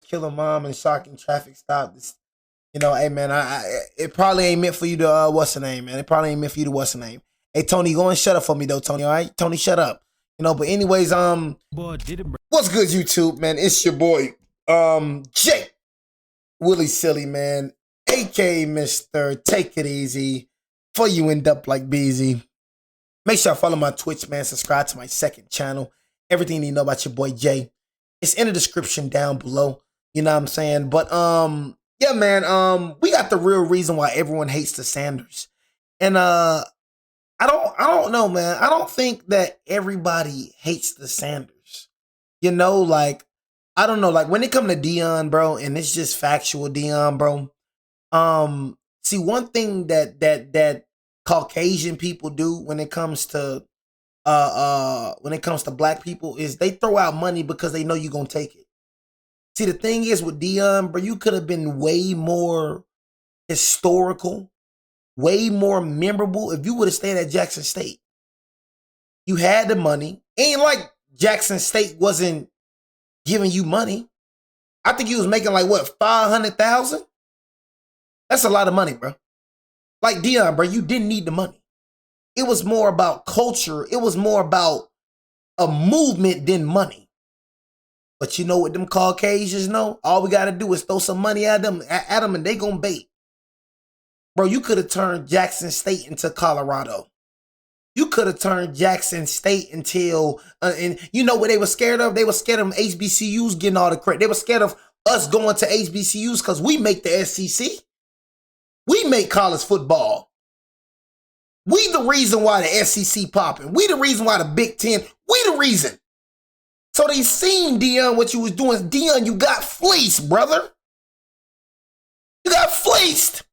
killer mom and shocking traffic stop. This, hey man, it probably ain't meant for you to what's the name, man? It probably ain't meant for you to what's the name. Hey Tony, go and shut up for me though, Tony. All right, Tony, shut up. But anyways, what's good, YouTube, man? It's your boy, Jake Willie Silly, man, aka Mr. Take It Easy. Before you end up like Beezy, make sure I follow my Twitch, man. Subscribe to my second channel. Everything you need to know about your boy Jay, it's in the description down below. You know what I'm saying? But yeah, man, we got the real reason why everyone hates the Sanders. And I don't know, man. I don't think that everybody hates the Sanders. Like, I don't know. Like, when it come to Deion, bro, and it's just factual Deion, bro. See, one thing that Caucasian people do when it comes to black people is they throw out money because they know you're gonna take it. See, the thing is with Deion, bro, you could have been way more historical, way more memorable if you would have stayed at Jackson State. You had the money. Ain't like Jackson State wasn't giving you money. I think you was making like what, 500,000? That's a lot of money, bro. Like Deion, bro, you didn't need the money. It was more about culture. It was more about a movement than money. But you know what them Caucasians know? All we got to do is throw some money at them and they gonna bait. Bro, you could have turned Jackson State into Colorado. You could have turned Jackson State until, and you know what they were scared of? They were scared of HBCUs getting all the credit. They were scared of us going to HBCUs because we make the SEC. We make college football. We the reason why the SEC popping. We the reason why the Big Ten. We the reason. So they seen, Deion, what you was doing. Deion, you got fleeced, brother. You got fleeced.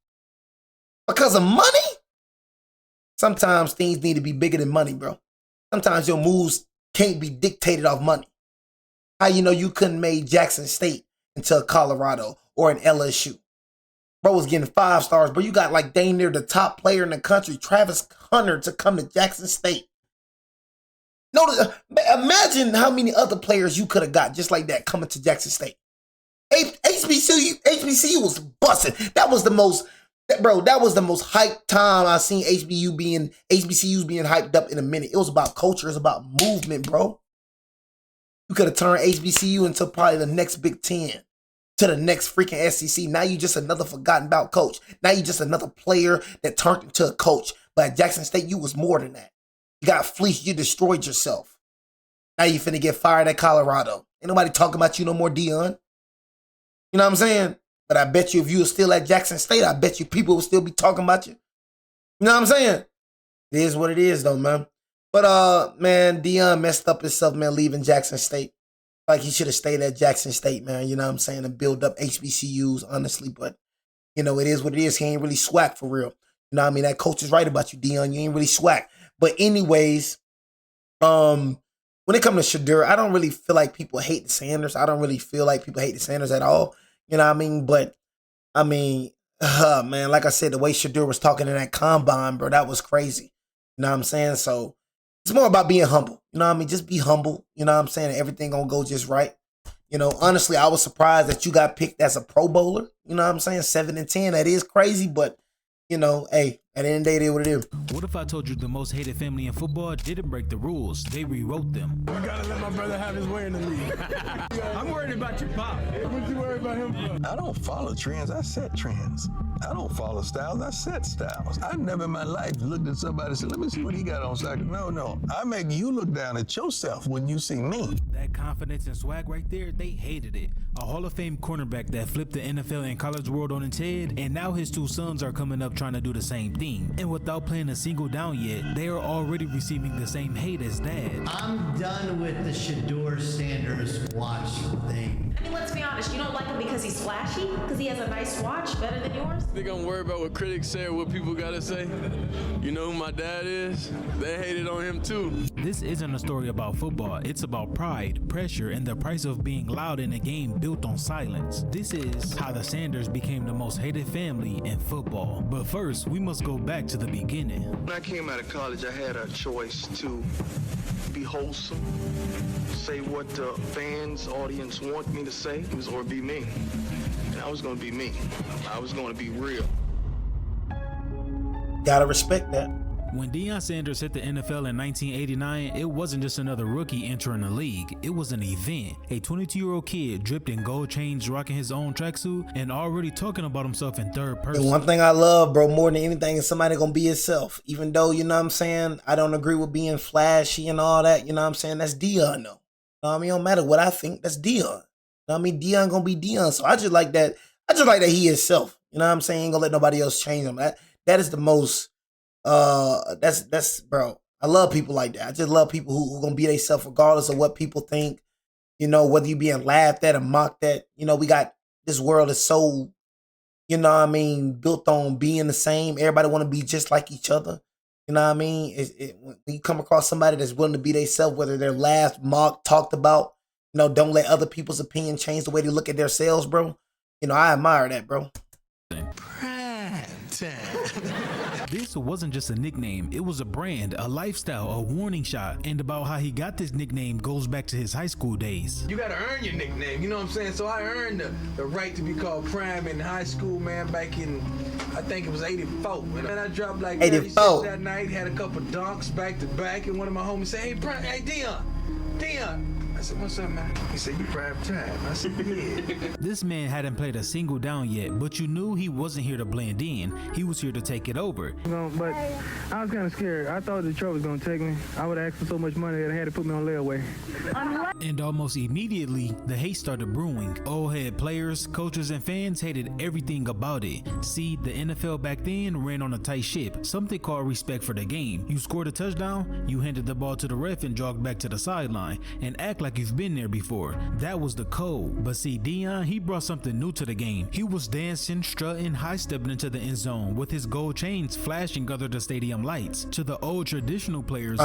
Because of money? Sometimes things need to be bigger than money, bro. Sometimes your moves can't be dictated off money. How you know you couldn't make Jackson State into Colorado or an LSU? Bro was getting 5 stars, bro. You got like dang near the top player in the country, Travis Hunter, to come to Jackson State. Notice, imagine how many other players you could have got just like that coming to Jackson State. HBCU was busting. That was the most, bro, that was the most hyped time I seen HBCUs being hyped up in a minute. It was about culture. It was about movement, bro. You could have turned HBCU into probably the next Big Ten, to the next freaking SEC. Now you just another forgotten about coach. Now you just another player that turned into a coach. But at Jackson State, you was more than that. You got fleeced. You destroyed yourself. Now you finna get fired at Colorado. Ain't nobody talking about you no more, Deion. You know what I'm saying? But I bet you if you were still at Jackson State, I bet you people would still be talking about you. You know what I'm saying? It is what it is, though, man. But, man, Deion messed up himself, man, leaving Jackson State. Like, he should have stayed at Jackson State, man. You know what I'm saying? And build up HBCUs, honestly. But, it is what it is. He ain't really swag for real. You know what I mean? That coach is right about you, Deion. You ain't really swag. But anyways, when it comes to Shadeur, I don't really feel like people hate the Sanders. I don't really feel like people hate the Sanders at all. You know what I mean? But, man, like I said, the way Shadeur was talking in that combine, bro, that was crazy. You know what I'm saying? So it's more about being humble. You know what I mean? Just be humble. You know what I'm saying? Everything gonna go just right. Honestly, I was surprised that you got picked as a Pro Bowler. You know what I'm saying? 7 and 10. That is crazy, but, hey, at the end of the day, it is what it is. What if I told you the most hated family in football didn't break the rules? They rewrote them. We gotta let my brother have his way in the league. I'm worried about your pop. What you worried about him for? I don't follow trends, I set trends. I don't follow styles, I set styles. I've never in my life looked at somebody and said, let me see what he got on second. No. I make you look down at yourself when you see me. That confidence and swag right there, they hated it. A Hall of Fame cornerback that flipped the NFL and college world on its head, and now his 2 sons are coming up trying to do the same thing. And without playing a single down yet, they are already receiving the same hate as dad. I'm done with the Shedeur-Sanders watch thing. I mean, let's be honest, you don't like him because he's flashy? Because he has a nice watch better than yours? Think I'm worried about what critics say or what people gotta say? You know who my dad is? They hated on him too. This isn't a story about football. It's about pride, pressure, and the price of being loud in a game built built on silence. This is how the Sanders became the most hated family in football. But first, we must go back to the beginning. When I came out of college, I had a choice to be wholesome, say what the fans, audience want me to say, or be me. And I was going to be me. I was going to be real. Gotta respect that. When Deion Sanders hit the NFL in 1989, it wasn't just another rookie entering the league. It was an event. A 22-year-old kid dripped in gold chains, rocking his own tracksuit, and already talking about himself in third person. And one thing I love, bro, more than anything is somebody gonna be himself. Even though, you know what I'm saying, I don't agree with being flashy and all that, you know what I'm saying? That's Deion, though. You know what I mean? It don't matter what I think, that's Deion. You know what I mean? Deion gonna be Deion. So I just like that. I just like that he is self. You know what I'm saying? Ain't gonna let nobody else change him. That is the most... that's bro. I love people like that. I just love people who gonna be themselves regardless of what people think. You know, whether you being laughed at or mocked at. You know, we got this world is so, you know what I mean, built on being the same. Everybody want to be just like each other. You know what I mean? When you come across somebody that's willing to be themselves, whether they're laughed, mocked, talked about, you know, don't let other people's opinion change the way they look at themselves, bro. You know, I admire that, bro. Prime time. This wasn't just a nickname, it was a brand, a lifestyle, a warning shot, and about how he got this nickname goes back to his high school days. You gotta earn your nickname, you know what I'm saying? So I earned the right to be called Prime in high school, man, back in, I think it was 84. And I dropped like 36 that night, had a couple dunks back to back, and one of my homies said, hey, Prime, hey, Deion. I said, what's up, man? He said, you prime time. I said, yeah. This man hadn't played a single down yet, but you knew he wasn't here to blend in. He was here to take it over. But I was kind of scared. I thought Detroit was going to take me. I would have asked for so much money that I had to put me on layaway. And almost immediately, the hate started brewing. Old head players, coaches, and fans hated everything about it. See, the NFL back then ran on a tight ship, something called respect for the game. You scored a touchdown, you handed the ball to the ref and jogged back to the sideline, and act like you've been there before. That was the code. But see, Deion, he brought something new to the game. He was dancing, strutting, high-stepping into the end zone with his gold chains flashing under the stadium lights. To the old traditional players,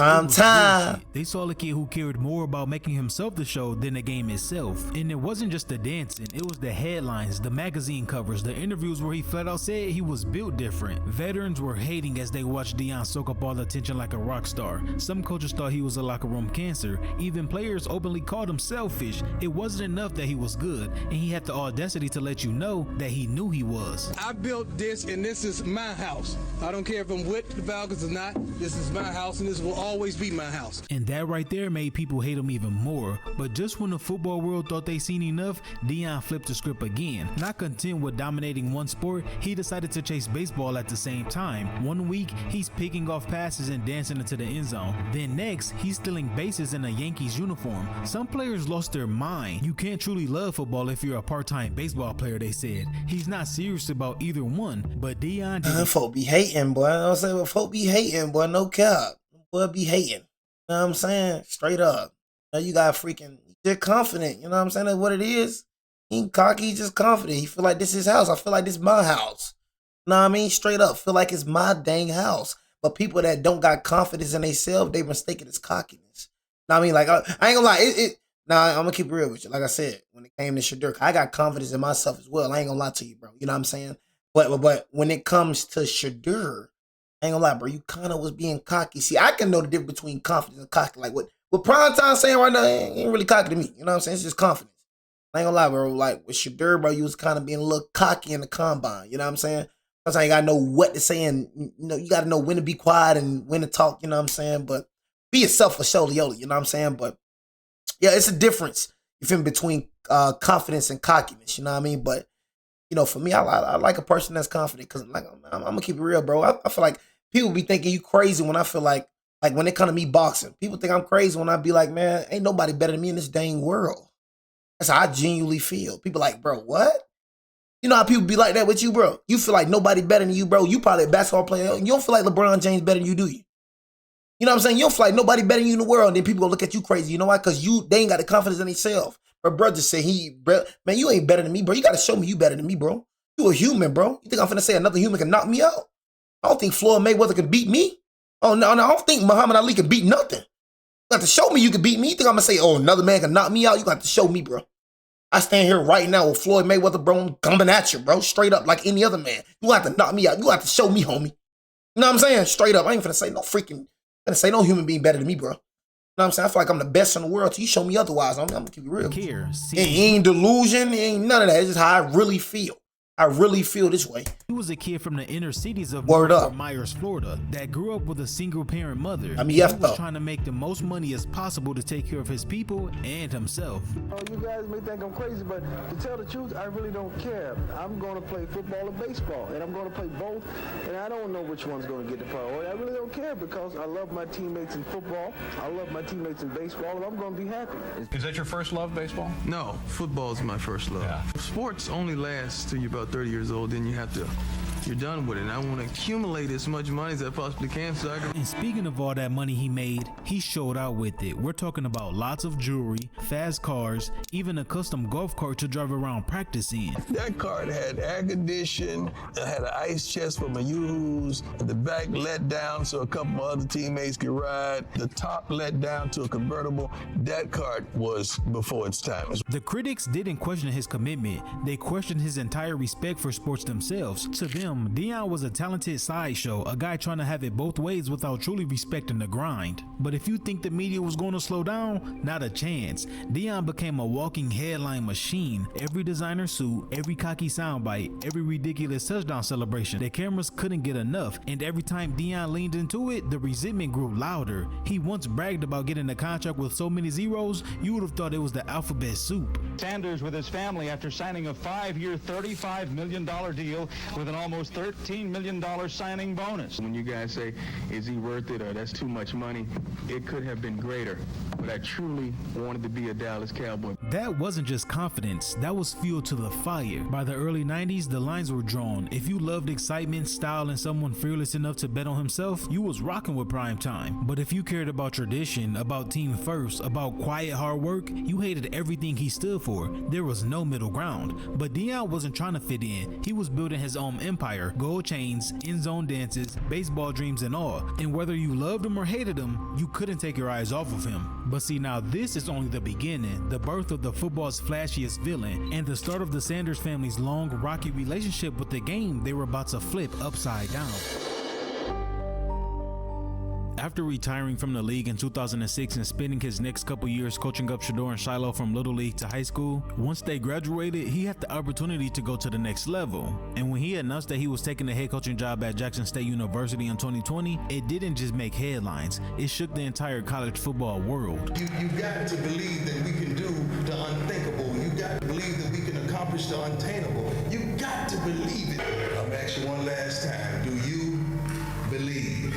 they saw a kid who cared more about making himself the show than the game itself. And it wasn't just the dancing, it was the headlines, the magazine covers, the interviews where he flat out said he was built different. Veterans were hating as they watched Deion soak up all the attention like a rock star. Some coaches thought he was a locker room cancer. Even players openly called him selfish. It wasn't enough that he was good, and he had the audacity to let you know that he knew he was. I built this, and this is my house. I don't care if I'm with the Falcons or not. This is my house, and this will always be my house. And that right there made people hate him even more. But just when the football world thought they seen enough, Deion flipped the script again. Not content with dominating one sport, he decided to chase baseball at the same time. One week, he's picking off passes and dancing into the end zone. Then next, he's stealing bases in a Yankees uniform. Some players lost their mind. You can't truly love football if you're a part-time baseball player, they said. He's not serious about either one, but Deion did. Folk be hating, boy. I'm saying, but folk be hating, boy. No cap. Boy be hating. You know what I'm saying? Straight up. Now you got freaking, they're confident. You know what I'm saying? That's what it is. He ain't cocky, he just confident. He feel like this is his house. I feel like this is my house. You know what I mean? Straight up. Feel like it's my dang house. But people that don't got confidence in themselves, they mistake it as cockiness. You know what I mean? Like, I ain't gonna lie. Nah, I'm gonna keep it real with you. Like I said, when it came to Shadeur, I got confidence in myself as well. I ain't gonna lie to you, bro. You know what I'm saying? But when it comes to Shadeur, I ain't gonna lie, bro. You kind of was being cocky. See, I can know the difference between confidence and cocky. Like what Primetime saying right now ain't really cocky to me. You know what I'm saying? It's just confidence. I ain't gonna lie, bro. Like with Shadeur, bro, you was kind of being a little cocky in the combine. You know what I'm saying? Sometimes you gotta know what to say, and you know you gotta know when to be quiet and when to talk. You know what I'm saying? But be yourself for sure, Yola. You know what I'm saying? But yeah, it's a difference. You feel me, between confidence and cockiness. You know what I mean? But you know, for me, I like a person that's confident because like I'm gonna keep it real, bro. I feel like people be thinking you crazy when I feel like when it come to me boxing, people think I'm crazy when I be like, man, ain't nobody better than me in this dang world. That's how I genuinely feel. People like, bro, what? You know how people be like that with you, bro? You feel like nobody better than you, bro. You probably a basketball player. You don't feel like LeBron James better than you, do you? You know what I'm saying? You don't feel like nobody better than you in the world. And then people gonna look at you crazy. You know why? Because they ain't got the confidence in themselves. But bro just said man, you ain't better than me, bro. You gotta show me you better than me, bro. You a human, bro. You think I'm finna say another human can knock me out? I don't think Floyd Mayweather can beat me. Oh, no, I don't think Muhammad Ali can beat nothing. You got to show me you can beat me. You think I'm gonna say, oh, another man can knock me out? You got to show me, bro. I stand here right now with Floyd Mayweather, bro, coming at you, bro, straight up like any other man. You have to knock me out. You have to show me, homie. You know what I'm saying? Straight up. I ain't finna say no human being better than me, bro. You know what I'm saying? I feel like I'm the best in the world till you show me otherwise. I'm gonna keep it real. It ain't delusion. It ain't none of that. It's just how I really feel. I really feel this way. He was a kid from the inner cities of Word up. Myers, Florida, that grew up with a single parent mother. I mean, he was trying to make the most money as possible to take care of his people and himself. Oh, you guys may think I'm crazy, but to tell the truth, I really don't care. I'm going to play football or baseball, and I'm going to play both, and I don't know which one's going to get the priority. I really don't care because I love my teammates in football, I love my teammates in baseball, and I'm going to be happy. Is that your first love, baseball? No, football's my first love. Yeah. Sports only lasts till you're about 30 years old, then you're done with it. And I want to accumulate as much money as I possibly can so I can. And speaking of all that money he made, he showed out with it. We're talking about lots of jewelry, fast cars, even a custom golf cart to drive around practice in. That cart had air conditioning, it had an ice chest for my yoo-hoos, the back let down so a couple of other teammates could ride, the top let down to a convertible. That cart was before its time. The critics didn't question his commitment. They questioned his entire respect for sports themselves. To them, Deion was a talented sideshow, a guy trying to have it both ways without truly respecting the grind. But if you think the media was going to slow down, not a chance. Deion became a walking headline machine. Every designer suit, every cocky soundbite, every ridiculous touchdown celebration, the cameras couldn't get enough. And every time Deion leaned into it, the resentment grew louder. He once bragged about getting a contract with so many zeros, you would have thought it was the alphabet soup. Sanders with his family after signing a 5-year, $35 million deal with an almost $13 million signing bonus. When you guys say, is he worth it or that's too much money, it could have been greater. But I truly wanted to be a Dallas Cowboy. That wasn't just confidence, that was fuel to the fire. By the early 90s, the lines were drawn. If you loved excitement, style, and someone fearless enough to bet on himself, you was rocking with prime time. But if you cared about tradition, about team first, about quiet hard work, you hated everything he stood for. There was no middle ground. But Deion wasn't trying to fit in. He was building his own empire. Gold chains, end zone dances, baseball dreams and all. And whether you loved him or hated him, you couldn't take your eyes off of him. But see, now this is only the beginning, the birth of the football's flashiest villain, and the start of the Sanders family's long, rocky relationship with the game they were about to flip upside down. After retiring from the league in 2006 and spending his next couple years coaching up Shadeur and Shilo from Little League to high school, once they graduated, he had the opportunity to go to the next level. And when he announced that he was taking the head coaching job at Jackson State University in 2020, it didn't just make headlines, it shook the entire college football world. You got to believe that we can do the unthinkable. You got to believe that we can accomplish the unattainable. You got to believe it. I'll ask you one last time. Do you believe?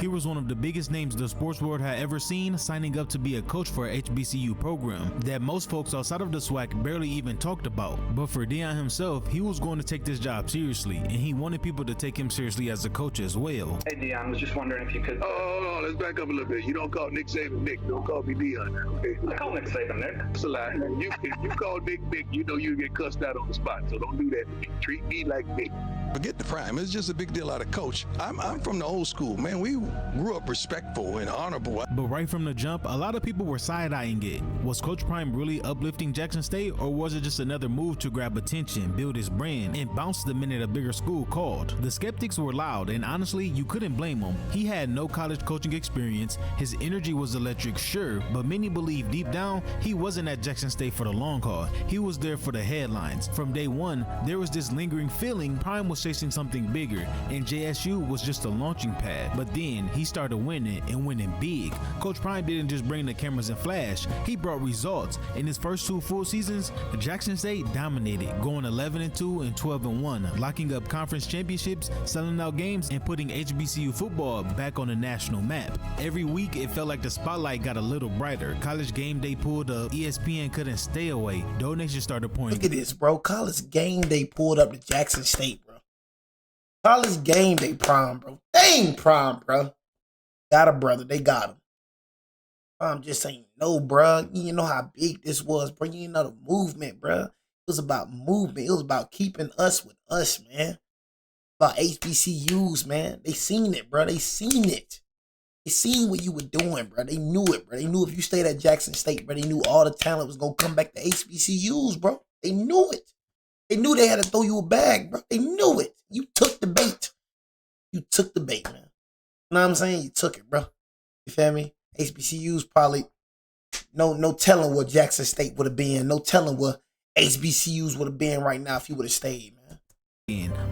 He was one of the biggest names the sports world had ever seen, signing up to be a coach for a HBCU program that most folks outside of the SWAC barely even talked about. But for Deion himself, he was going to take this job seriously, and he wanted people to take him seriously as a coach as well. Hey Deion, I was just wondering if you could... Oh, let's back up a little bit. You don't call Nick Saban Nick. Don't call me Deion. Okay? I call Nick Saban Nick. That's a lie. If you call Nick Nick, you know you get cussed out on the spot. So don't do that to me. Treat me like Nick. Forget the prime. It's just a big deal out of coach. I'm from the old school, man. We grew up respectful and honorable. But right from the jump, a lot of people were side-eyeing it. Was Coach Prime really uplifting Jackson State, or was it just another move to grab attention, build his brand, and bounce the minute a bigger school called? The skeptics were loud, and honestly, you couldn't blame him. He had no college coaching experience, his energy was electric, sure, but many believe deep down, he wasn't at Jackson State for the long haul. He was there for the headlines. From day one, there was this lingering feeling Prime was chasing something bigger, and JSU was just a launching pad. But then, he started winning, and winning big. Coach Prime didn't just bring the cameras and flash, he brought results. In his first 2 full seasons, Jackson State dominated, going 11-2 and 12-1, locking up conference championships, selling out games, and putting HBCU football back on the national map. Every week, it felt like the spotlight got a little brighter. College game day pulled up, ESPN couldn't stay away, donations started pouring. Look at this, bro. College game day pulled up to Jackson State, bro. College game day prime, bro. They ain't prime, bro. Got a brother. They got him. I'm just saying, no, bro. You know how big this was, bro. You know the movement, bro. It was about movement. It was about keeping us with us, man. About HBCUs, man. They seen it, bro. They seen it. They seen what you were doing, bro. They knew it, bro. They knew if you stayed at Jackson State, bro, they knew all the talent was gonna come back to HBCUs, bro. They knew it. They knew they had to throw you a bag, bro. They knew it. You took the bait. You took the bait, man. You know what I'm saying? You took it, bro. You feel me? HBCUs probably no telling what Jackson State would have been. No telling what HBCUs would have been right now if you would have stayed, man.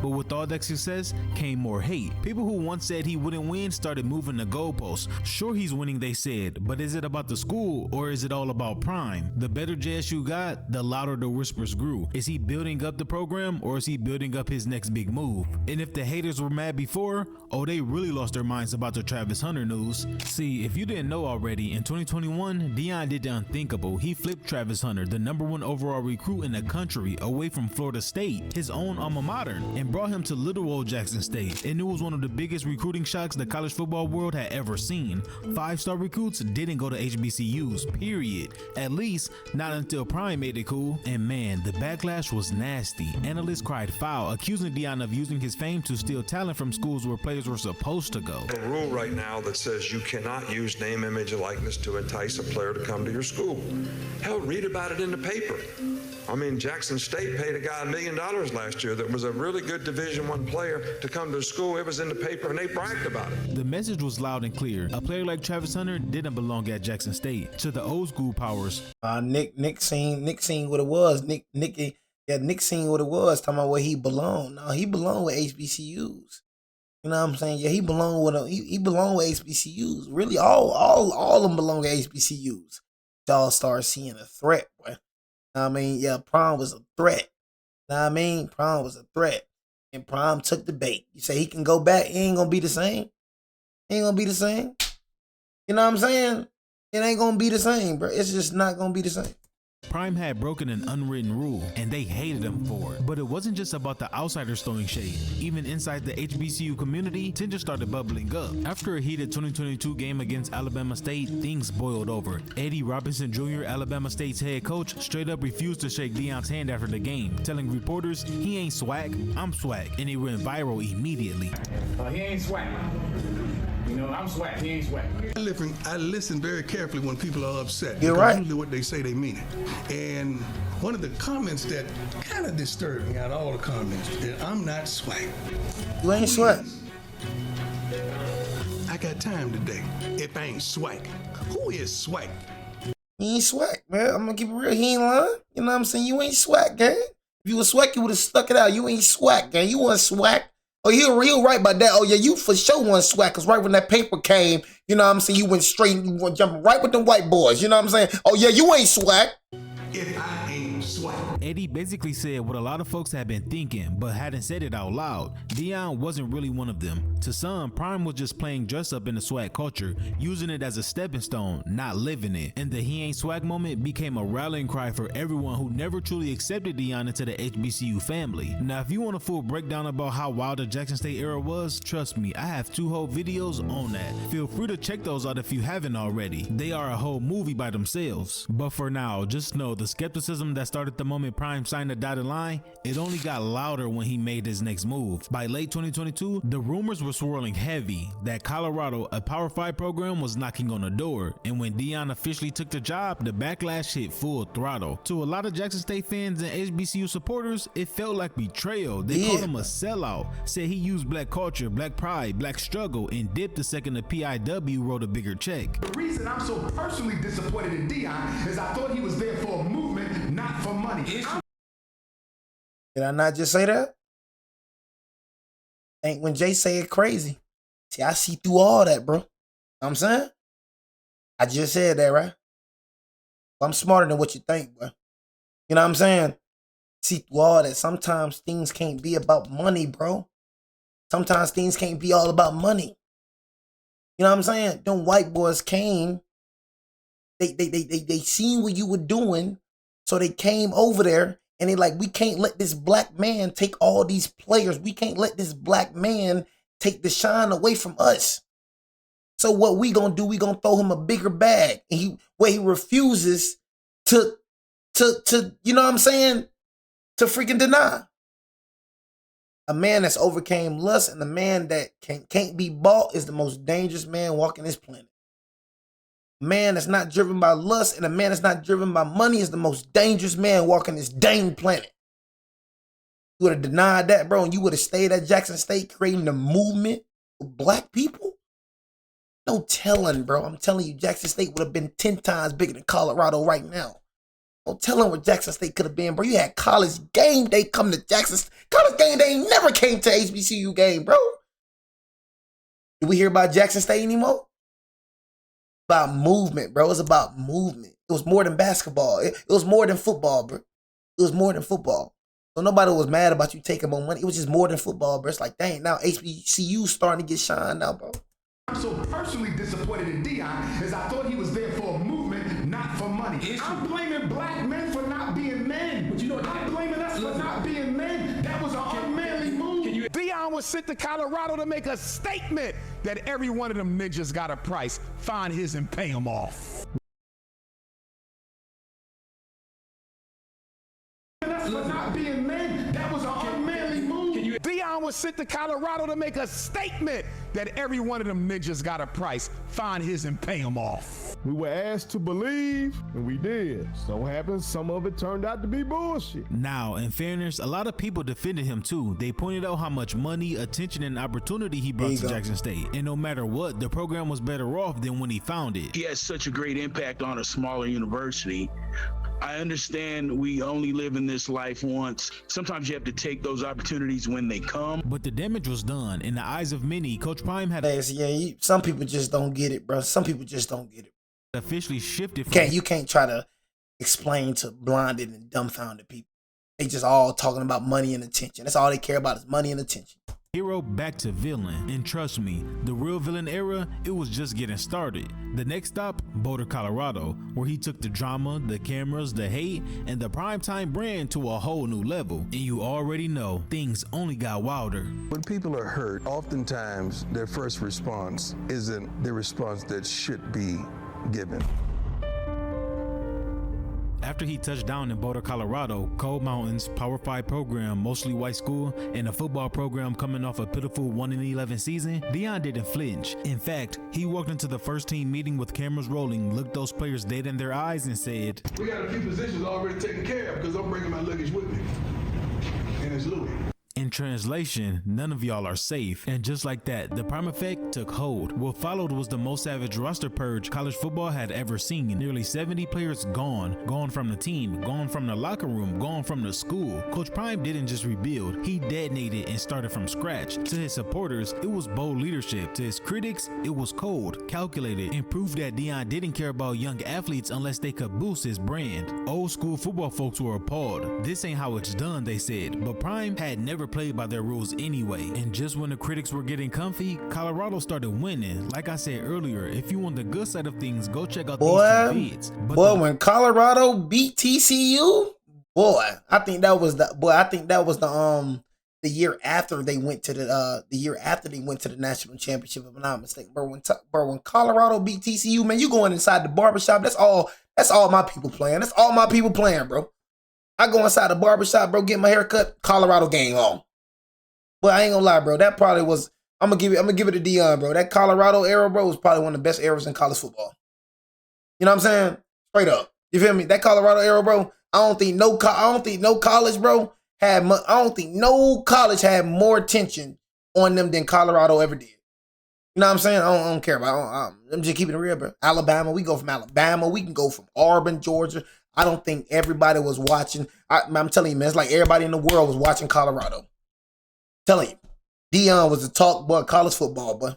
But with all that success came more hate. People who once said he wouldn't win started moving the goalposts. Sure, he's winning, they said, but is it about the school or is it all about Prime? The better JSU got, the louder the whispers grew. Is he building up the program or is he building up his next big move? And if the haters were mad before, oh, they really lost their minds about the Travis Hunter news. See, if you didn't know already, in 2021, Deion did the unthinkable. He flipped Travis Hunter, the #1 overall recruit in the country, away from Florida State, his own alma mater, and brought him to little old Jackson State. And it was one of the biggest recruiting shocks the college football world had ever seen. 5-star recruits didn't go to HBCUs, period. At least, not until Prime made it cool. And man, the backlash was nasty. Analysts cried foul, accusing Deion of using his fame to steal talent from schools where players were supposed to go. A rule right now that says you cannot use name, image, and likeness to entice a player to come to your school. Hell, read about it in the paper. I mean, Jackson State paid a guy $1 million last year that was a really good Division I player to come to school. It was in the paper and they bragged about it. The message was loud and clear. A player like Travis Hunter didn't belong at Jackson State. To the old school powers, Nick seen what it was. Nick seen what it was, talking about where he belonged. No, he belonged with HBCUs. You know what I'm saying? Yeah, he belonged with HBCUs. Really, all of them belong to HBCUs. Y'all start seeing a threat, boy. I mean, yeah, Prime was a threat. Know what I mean? Prime was a threat. And Prime took the bait. You say he can go back, he ain't gonna be the same. He ain't gonna be the same. You know what I'm saying? It ain't gonna be the same, bro. It's just not gonna be the same. Prime had broken an unwritten rule, and they hated him for it. But it wasn't just about the outsiders throwing shade. Even inside the HBCU community, tension started bubbling up. After a heated 2022 game against Alabama State, things boiled over. Eddie Robinson Jr., Alabama State's head coach, straight up refused to shake Deion's hand after the game, telling reporters, "He ain't swag, I'm swag," and it went viral immediately. He ain't swag. You know, I'm swag. He ain't swag. I listen very carefully when people are upset. You're right. Usually what they say, they mean it. And one of the comments that kind of disturbed me out of all the comments is, I'm not swag. You ain't swag. I got time today. If I ain't swag, who is swag? He ain't swag, man. I'm gonna keep it real. He ain't lying. You know what I'm saying? You ain't swag, gang. If you was swag, you would have stuck it out. You ain't swag, gang. You wasn't swag. Oh, he'll right about that. Oh, yeah, you for sure want swag, because right when that paper came, you know what I'm saying, you went straight, you went jumping right with them white boys. You know what I'm saying? Oh, yeah, you ain't swag. If I ain't swag. Eddie basically said what a lot of folks had been thinking, but hadn't said it out loud. Deion wasn't really one of them. To some, Prime was just playing dress up in the swag culture, using it as a stepping stone, not living it. And the he ain't swag moment became a rallying cry for everyone who never truly accepted Deion into the HBCU family. Now, if you want a full breakdown about how wild the Jackson State era was, trust me, I have 2 whole videos on that. Feel free to check those out if you haven't already. They are a whole movie by themselves. But for now, just know the skepticism that started the moment Prime signed the dotted line, it only got louder when he made his next move. By late 2022, the rumors were swirling heavy that Colorado, a Power 5 program, was knocking on the door. And when Deion officially took the job, the backlash hit full throttle. To a lot of Jackson State fans and HBCU supporters, it felt like betrayal. They called him a sellout, said he used black culture, black pride, black struggle, and dipped the second the PIW wrote a bigger check. The reason I'm so personally disappointed in Deion is I thought he was there for a movement, not for money. Did I not just say that? Ain't when Jay say it crazy. See, I see through all that, bro. Know what I'm saying? I just said that, right? I'm smarter than what you think, bro. You know what I'm saying? See through all that. Sometimes things can't be about money, bro. Sometimes things can't be all about money. You know what I'm saying? Them white boys came. They seen what you were doing, so they came over there. And they like, we can't let this black man take all these players. We can't let this black man take the shine away from us. So what we gonna do, we gonna throw him a bigger bag. And he refuses to you know what I'm saying, to freaking deny. A man that's overcame lust and a man that can't be bought is the most dangerous man walking this planet. A man that's not driven by lust and a man that's not driven by money is the most dangerous man walking this dang planet. You would have denied that, bro, and you would have stayed at Jackson State creating the movement of black people? No telling, bro. I'm telling you, Jackson State would have been 10 times bigger than Colorado right now. No telling where Jackson State could have been, bro. You had college game day come to Jackson State. College game day never came to HBCU game, bro. Do we hear about Jackson State anymore? About movement, bro. It's about movement. It was more than basketball. It was more than football, bro. It was more than football. So nobody was mad about you taking more money. It was just more than football, bro. It's like, dang, now HBCU starting to get shined now, bro. I'm so personally disappointed in Deion is I thought he was there for a movement, not for money. I'm blaming black men for not being men. But you know, I'm blaming us for not being men. That was an unmanly move. Deion was sent to Colorado to make a statement that every one of them ninjas got a price. Find his and pay him off. Us for not being men. That was an unmanly move. Deion was sent to Colorado to make a statement that every one of them ninjas got a price. Find his and pay him off. We were asked to believe, and we did. So happens some of it turned out to be bullshit. Now, in fairness, a lot of people defended him too. They pointed out how much money, attention, and opportunity he brought to Jackson State. And no matter what, the program was better off than when he found it. He has such a great impact on a smaller university. I understand we only live in this life once. Sometimes you have to take those opportunities when they come. But the damage was done. In the eyes of many, Coach Prime had some people just don't get it, bro. Some people just don't get it. Officially shifted. You can't try to explain to blinded and dumbfounded people. They just all talking about money and attention. That's all they care about is money and attention. Hero back to villain. And trust me, the real villain era, it was just getting started. The next stop, Boulder, Colorado, where he took the drama, the cameras, the hate, and the primetime brand to a whole new level. And you already know, things only got wilder. When people are hurt, oftentimes their first response isn't the response that should be given. After he touched down in Boulder, Colorado, cold mountains, Power 5 program, mostly white school, and a football program coming off a pitiful 1-11 season, Deion didn't flinch. In fact, he walked into the first team meeting with cameras rolling, looked those players dead in their eyes and said, "We got a few positions already taken care of because I'm bringing my luggage with me. And it's Louis." In translation, none of y'all are safe. And just like that, the prime effect took hold. What followed was the most savage roster purge college football had ever seen. Nearly 70 players gone from the team, gone from the locker room, gone from the school. Coach Prime didn't just rebuild, he detonated and started from scratch. To his supporters, it was bold leadership. To his critics, it was cold, calculated, and proved that Deion didn't care about young athletes unless they could boost his brand. Old school football folks were appalled. This ain't how it's done, they said. But Prime had never played by their rules anyway. And just when the critics were getting comfy, Colorado started winning. Like I said earlier, if you want the good side of things, go check out these two vids. When Colorado beat TCU, I think that was the year after they went to the national championship, if I'm not mistaken. When Colorado beat TCU, man, you going inside the barbershop. That's all my people playing. That's all my people playing, bro. I go inside the barbershop, bro, get my hair cut, Colorado game on. But I ain't gonna lie, bro. That probably was, I'm gonna give it to Deion, bro. That Colorado era, bro, was probably one of the best eras in college football. You know what I'm saying? Straight up. You feel me? That Colorado era, bro, I don't think no college, bro, I don't think no college had more attention on them than Colorado ever did. You know what I'm saying? I don't care about it. I'm just keeping it real, bro. Alabama, we go from Alabama. We can go from Auburn, Georgia. I don't think everybody was watching. I'm telling you, man, it's like everybody in the world was watching Colorado. Telling you, Deion was the talk boy, college football, boy.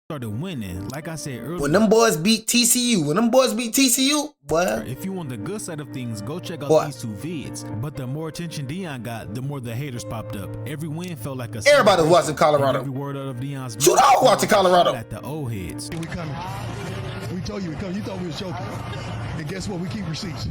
Started winning, like I said earlier. When them boys beat TCU, boy. If you want the good side of things, go check out these two vids. But the more attention Deion got, the more the haters popped up. Every win felt like a. Everybody was watching Colorado. Every word out of Deion's mouth. Shoot, all watching Colorado. At the old heads. We coming. We told you we coming. You thought we was joking. And guess what? We keep receipts.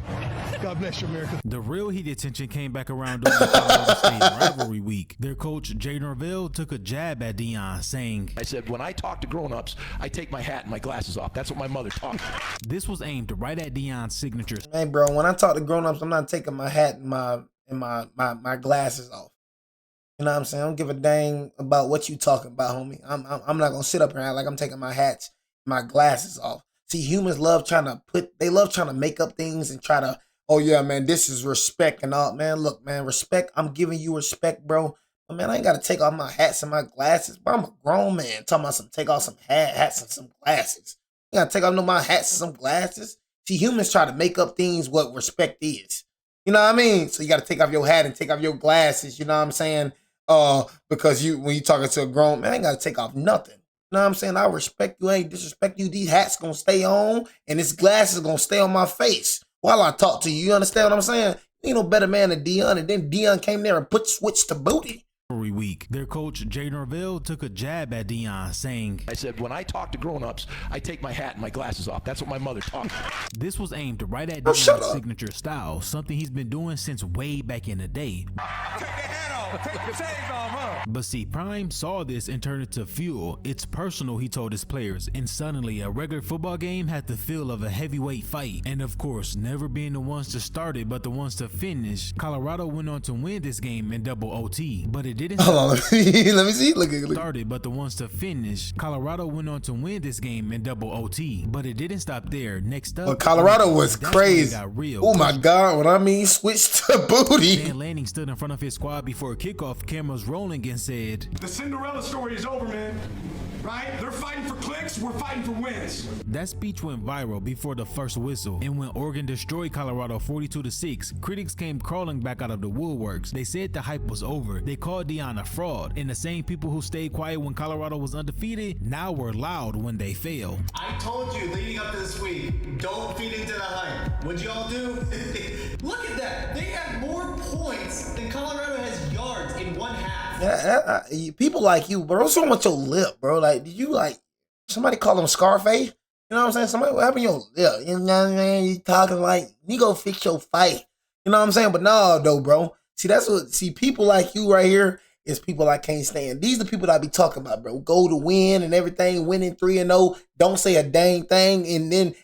God bless you, America. The real heat attention came back around during the Colorado State rivalry week. Their coach, Jay Norvell, took a jab at Deion, saying, I said, when I talk to grown-ups, I take my hat and my glasses off. That's what my mother taught me. This was aimed right at Deion's signatures. Hey, bro, when I talk to grown-ups, I'm not taking my hat and my glasses off. You know what I'm saying? I don't give a dang about what you talking about, homie. I'm not gonna sit up here and act like I'm taking my hats, my glasses off. See, humans love trying to make up things and try to, oh yeah, man, this is respect and all. Man, look, man, respect. I'm giving you respect, bro. But man, I ain't gotta take off my hats and my glasses. Bro, I'm a grown man. Talking about take off some hats and some glasses. You gotta take off my hats and some glasses. See, humans try to make up things what respect is. You know what I mean? So you gotta take off your hat and take off your glasses. You know what I'm saying? Because when you talking to a grown man, I ain't gotta take off nothing. You know what I'm saying? I respect you, I ain't disrespect you. These hats gonna stay on, and this glasses gonna stay on my face while I talk to you. You understand what I'm saying? You ain't no better man than Deion, and then Deion came there and switched to booty. Every week, their coach Jay Norvell took a jab at Deion, saying, I said, when I talk to grown-ups, I take my hat and my glasses off. That's what my mother taught me. This was aimed right at Deion's signature style, something he's been doing since way back in the day. Take the hat off, take the shades off, huh? But see, Prime saw this and turned it to fuel. It's personal, he told his players, and suddenly a regular football game had the feel of a heavyweight fight. And of course, never being the ones to start it, but the ones to finish, Colorado went on to win this game in double OT, but it didn't. Hold on, let me see. Look. Started, but the ones to finish, Colorado went on to win this game in double OT, but it didn't stop there. Next up, but Colorado was crazy. Oh my God, what I mean, switched to booty. Dan Lanning stood in front of his squad before kickoff, cameras rolling, and said, "The Cinderella story is over, man. Right? They're fighting for clicks, we're fighting for wins." That speech went viral before the first whistle, and when Oregon destroyed Colorado 42-6, critics came crawling back out of the woodworks. They said the hype was over. They called Deion a fraud, and the same people who stayed quiet when Colorado was undefeated now were loud when they failed. I told you leading up to this week, don't feed into the hype. What'd y'all do? Look at that. They have more points than Colorado has yards in one half. Yeah, people like you, bro. What's wrong with your lip, bro? Like, did you somebody call him Scarface? You know what I'm saying? Somebody, what happened to your lip? You know what I mean? You talking like, you go fix your fight. You know what I'm saying? But no, though, bro. See, people like you right here is people I can't stand. These are the people that I be talking about, bro. Go to win and everything, winning 3-0. Don't say a dang thing. And then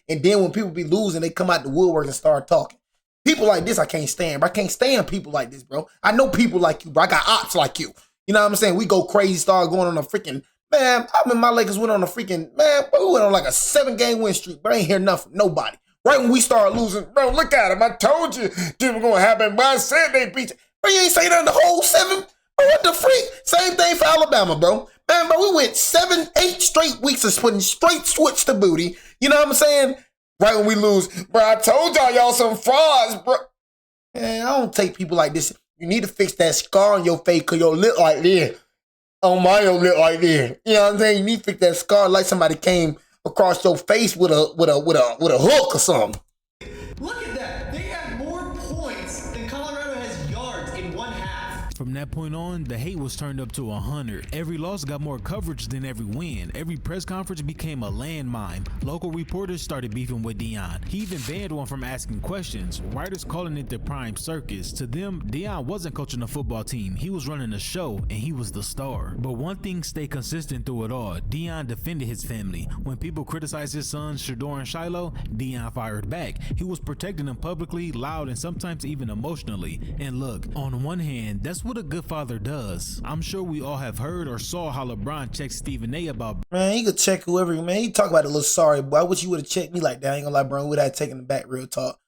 when people be losing, they come out the woodwork and start talking. People like this I can't stand, bro. I can't stand people like this, bro. I know people like you, bro. I got ops like you. You know what I'm saying? We go crazy, start going on a freaking, man, I mean, my Lakers went on a freaking, man, bro, we went on like a 7-game win streak, but I ain't hear nothing from nobody. Right when we started losing, bro, look at him. I told you this was going to happen, but I said they beat you. Bro, you ain't say nothing the whole 7. Bro, what the freak? Same thing for Alabama, bro. Man, bro, we went 7-8 straight weeks of putting straight switch to booty. You know what I'm saying? Right when we lose, bro, I told y'all some frauds, bro. Man, I don't take people like this. You need to fix that scar on your face because your lip like this. On my lip like this. You know what I'm saying? You need to fix that scar like somebody came across your face with a hook or something. Look at that. They have more points than Colorado has yards in one half. From that point on, the hate was turned up to 100. Every loss got more coverage than every win. Every press conference became a landmine. Local reporters started beefing with Deion. He even banned one from asking questions. Writers calling it the Prime Circus. To them, Deion wasn't coaching a football team. He was running a show, and he was the star. But one thing stayed consistent through it all. Deion defended his family. When people criticized his sons, Shadeur and Shilo, Deion fired back. He was protecting them publicly, loud, and sometimes even emotionally. And look, on one hand, that's what a good father does. I'm sure we all have heard or saw how LeBron checked Stephen A about. Man, he could check whoever, man. He talk about a little sorry, boy. I wish you would have checked me like that. I ain't gonna lie, bro. We would have taken the back, real talk.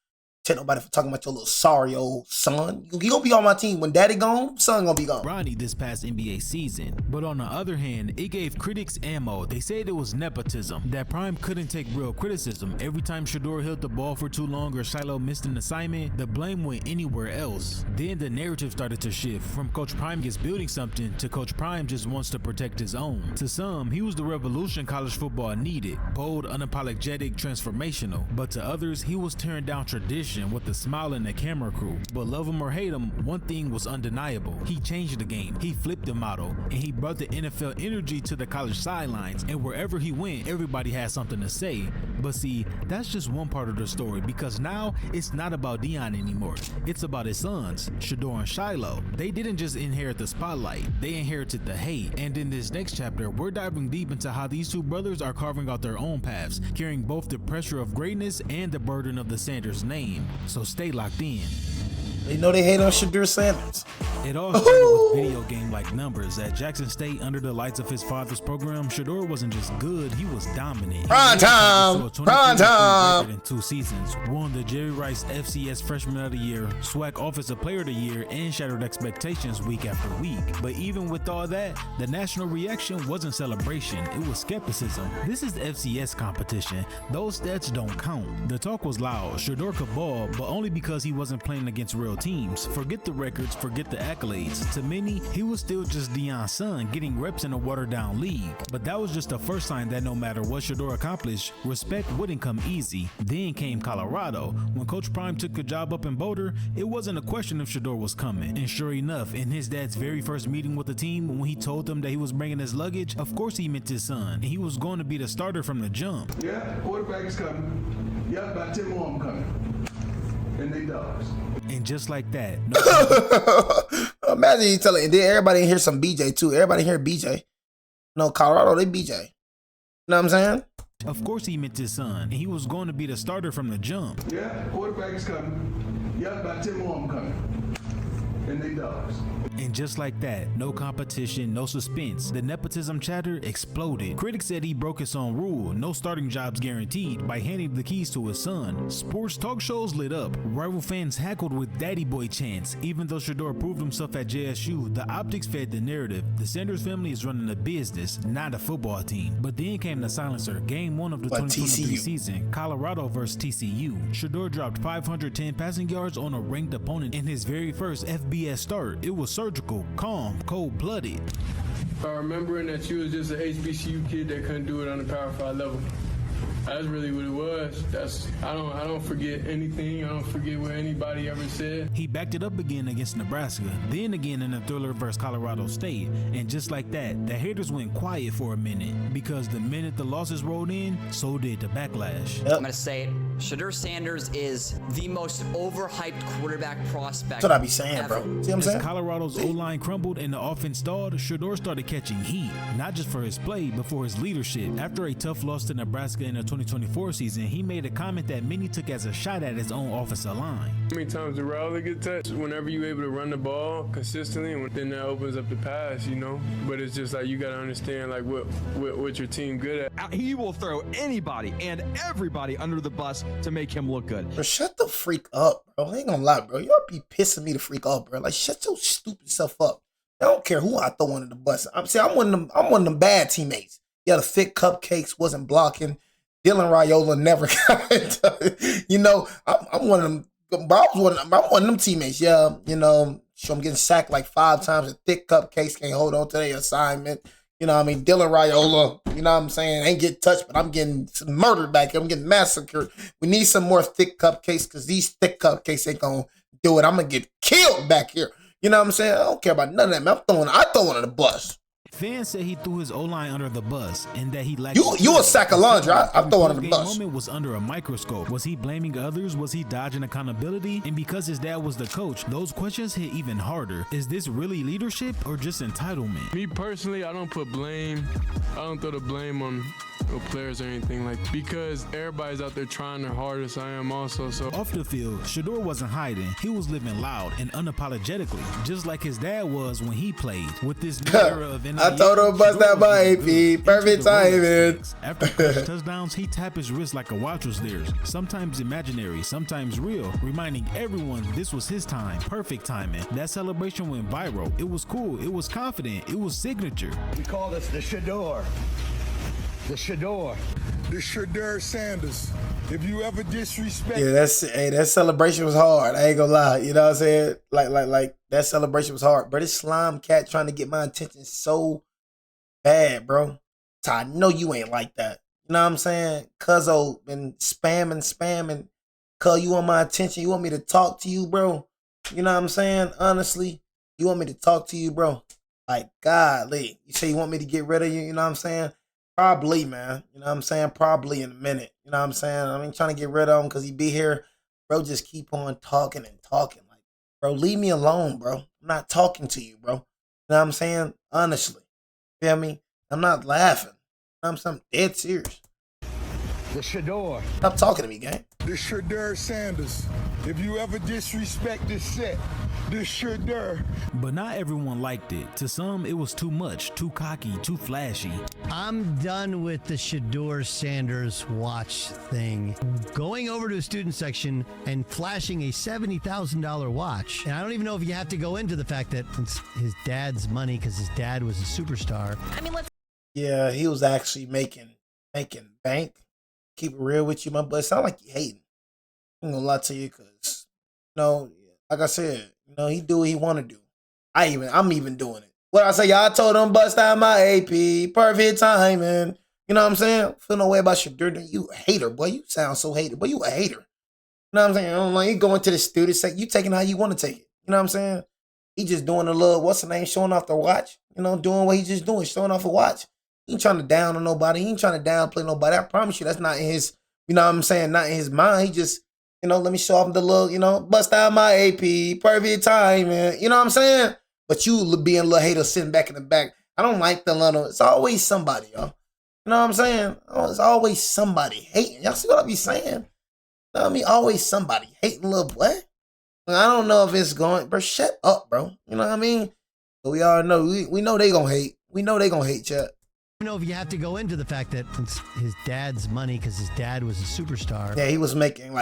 Check nobody for talking about your little sorry old son. He gonna be on my team. When daddy gone, son gonna be gone. Bronny this past NBA season. But on the other hand, it gave critics ammo. They said it was nepotism. That Prime couldn't take real criticism. Every time Shadeur held the ball for too long or Shilo missed an assignment, the blame went anywhere else. Then the narrative started to shift from Coach Prime gets building something to Coach Prime just wants to protect his own. To some, he was the revolution college football needed. Bold, unapologetic, transformational. But to others, he was tearing down tradition with a smile in the camera crew. But love him or hate him, one thing was undeniable. He changed the game. He flipped the model, and he brought the NFL energy to the college sidelines. And wherever he went, everybody had something to say. But see, that's just one part of the story, because now it's not about Deion anymore. It's about his sons, Shadeur and Shilo. They didn't just inherit the spotlight, they inherited the hate. And in this next chapter, we're diving deep into how these two brothers are carving out their own paths, carrying both the pressure of greatness and the burden of the Sanders name. So stay locked in. They know they hate on Shedeur Sanders. It all started with video game-like numbers. At Jackson State, under the lights of his father's program, Shadeur wasn't just good, he was dominant. Prime time! Prime time! In 2 seasons, won the Jerry Rice FCS Freshman of the Year, SWAC Offensive Player of the Year, and shattered expectations week after week. But even with all that, the national reaction wasn't celebration, it was skepticism. This is the FCS competition. Those stats don't count. The talk was loud. Shadeur could ball, but only because he wasn't playing against real teams. Forget the records, forget the accolades. To many, he was still just Deion's son, getting reps in a watered-down league. But that was just the first sign that no matter what Shadeur accomplished, respect wouldn't come easy. Then came Colorado. When Coach Prime took the job up in Boulder, it wasn't a question if Shadeur was coming. And sure enough, in his dad's very first meeting with the team, when he told them that he was bringing his luggage, of course he meant his son. And he was going to be the starter from the jump. Yeah, quarterback is coming. Yeah, about 10 more of them coming. And they dogs. And just like that, imagine you telling, and then everybody in here some BJ too. Everybody here BJ. No, Colorado, they BJ. You know what I'm saying? Of course he meant his son, and he was going to be the starter from the jump. Yeah, quarterback is coming. Yeah, about 10 more of them coming. And they dogs. And just like that, no competition, no suspense. The nepotism chatter exploded. Critics said he broke his own rule, no starting jobs guaranteed, by handing the keys to his son. Sports talk shows lit up. Rival fans heckled with daddy boy chants. Even though Shadeur proved himself at JSU, the optics fed the narrative. The Sanders family is running a business, not a football team. But then came the silencer, game 1 of the 2023 season, Colorado versus TCU. Shadeur dropped 510 passing yards on a ranked opponent in his very first FBS start. It was surgical, calm, cold-blooded. Remembering that you was just an HBCU kid that couldn't do it on the Power 5 level. That's really what it was. I don't forget anything. I don't forget what anybody ever said. He backed it up again against Nebraska, then again in the thriller versus Colorado State. And just like that, the haters went quiet for a minute, because the minute the losses rolled in, so did the backlash. I'm gonna say it. Shedeur Sanders is the most overhyped quarterback prospect. That's what I be saying, ever. bro. See what I'm saying? As Colorado's O-line crumbled and the offense stalled, Shadeur started catching heat, not just for his play, but for his leadership. After a tough loss to Nebraska in the 2024 season, he made a comment that many took as a shot at his own offensive line. How many times the Rowley get touched? Whenever you're able to run the ball consistently, then that opens up the pass, you know? But it's just like you got to understand like what your team good at. He will throw anybody and everybody under the bus to make him look good. Bro, shut the freak up, bro. I ain't gonna lie, bro. Y'all be pissing me to freak up, bro. Like, shut your stupid self up. I don't care who I throw under the bus. I'm one of them bad teammates. Yeah, the thick cupcakes wasn't blocking. Dylan Raiola never got it. You know, I'm one of them. I'm one of them teammates. Yeah, you know, so I'm getting sacked like 5 times. The thick cupcakes can't hold on to their assignment. You know what I mean? Dylan Raiola, you know what I'm saying? Ain't get touched, but I'm getting murdered back here. I'm getting massacred. We need some more thick cupcakes because these thick cupcakes ain't going to do it. I'm going to get killed back here. You know what I'm saying? I don't care about none of that, man. I throw under the bus. Fans said he threw his O-line under the bus and that he lacked. You a sack of laundry. I throw under the bus. Moment was under a microscope. Was he blaming others? Was he dodging accountability? And because his dad was the coach, those questions hit even harder. Is this really leadership or just entitlement? Me personally, I don't put blame. I don't throw the blame on players or anything like that, because everybody's out there trying their hardest. I am also. So off the field, Shadeur wasn't hiding. He was living loud and unapologetically, just like his dad was when he played. With this new era of NIL, I told him bust that by AP. Perfect timing. After first touchdowns, he tapped his wrist like a watch was theirs. Sometimes imaginary, sometimes real, reminding everyone this was his time. Perfect timing. That celebration went viral. It was cool. It was confident. It was signature. We call this the Shadeur. The Shadeur. The shedeursanders. If you ever disrespect. Yeah, that celebration was hard. I ain't gonna lie. You know what I'm saying? Like that celebration was hard. But this slime cat trying to get my attention so bad, bro. So I know you ain't like that. You know what I'm saying? Cuzzo been spamming. Cuz you want my attention. You want me to talk to you, bro. You know what I'm saying? Honestly, you want me to talk to you, bro. Like, golly. You say you want me to get rid of you, you know what I'm saying? Probably, man. You know what I'm saying? Probably in a minute. You know what I'm saying? I mean, trying to get rid of him because he be here. Bro, just keep on talking and talking. Like, bro, leave me alone, bro. I'm not talking to you, bro. You know what I'm saying? Honestly. You feel me? I'm not laughing. You know what I'm dead serious. The Shadeur. Stop talking to me, gang. The shedeursanders. If you ever disrespect this set, the Shadeur. But not everyone liked it. To some, it was too much, too cocky, too flashy. I'm done with the Shedeur-Sanders watch thing. Going over to a student section and flashing a $70,000 watch. And I don't even know if you have to go into the fact that it's his dad's money because his dad was a superstar. I mean, let's. Yeah, he was actually making bank. Keep it real with you, my boy. It sound like you hating. I'm gonna lie to you, cause like I said, he do what he want to do. I'm even doing it. What I say, y'all told him bust out my AP, perfect timing. You know what I'm saying? Feel no way about Shadeur. You a hater, boy. You sound so hater, boy. You a hater. You know what I'm saying? I don't like you going to the studio, say you taking how you want to take it. You know what I'm saying? He just doing a little, what's the name, showing off the watch. Doing what he just doing, showing off a watch. He ain't trying to down on nobody. He ain't trying to downplay nobody. I promise you, that's not in his, you know what I'm saying, not in his mind. He just, let me show off the little, bust out my AP, perfect timing. You know what I'm saying? But you being a little hater sitting back in the back. I don't like the little, it's always somebody, y'all. You know what I'm saying? Oh, it's always somebody hating. Y'all see what I be saying? You know what I mean? Always somebody hating, little boy. I don't know if it's going, bro, shut up, bro. You know what I mean? But we all know, we know they gonna hate. We know they gonna hate, chat. I don't know if you have to go into the fact that it's his dad's money because his dad was a superstar. Yeah, he was making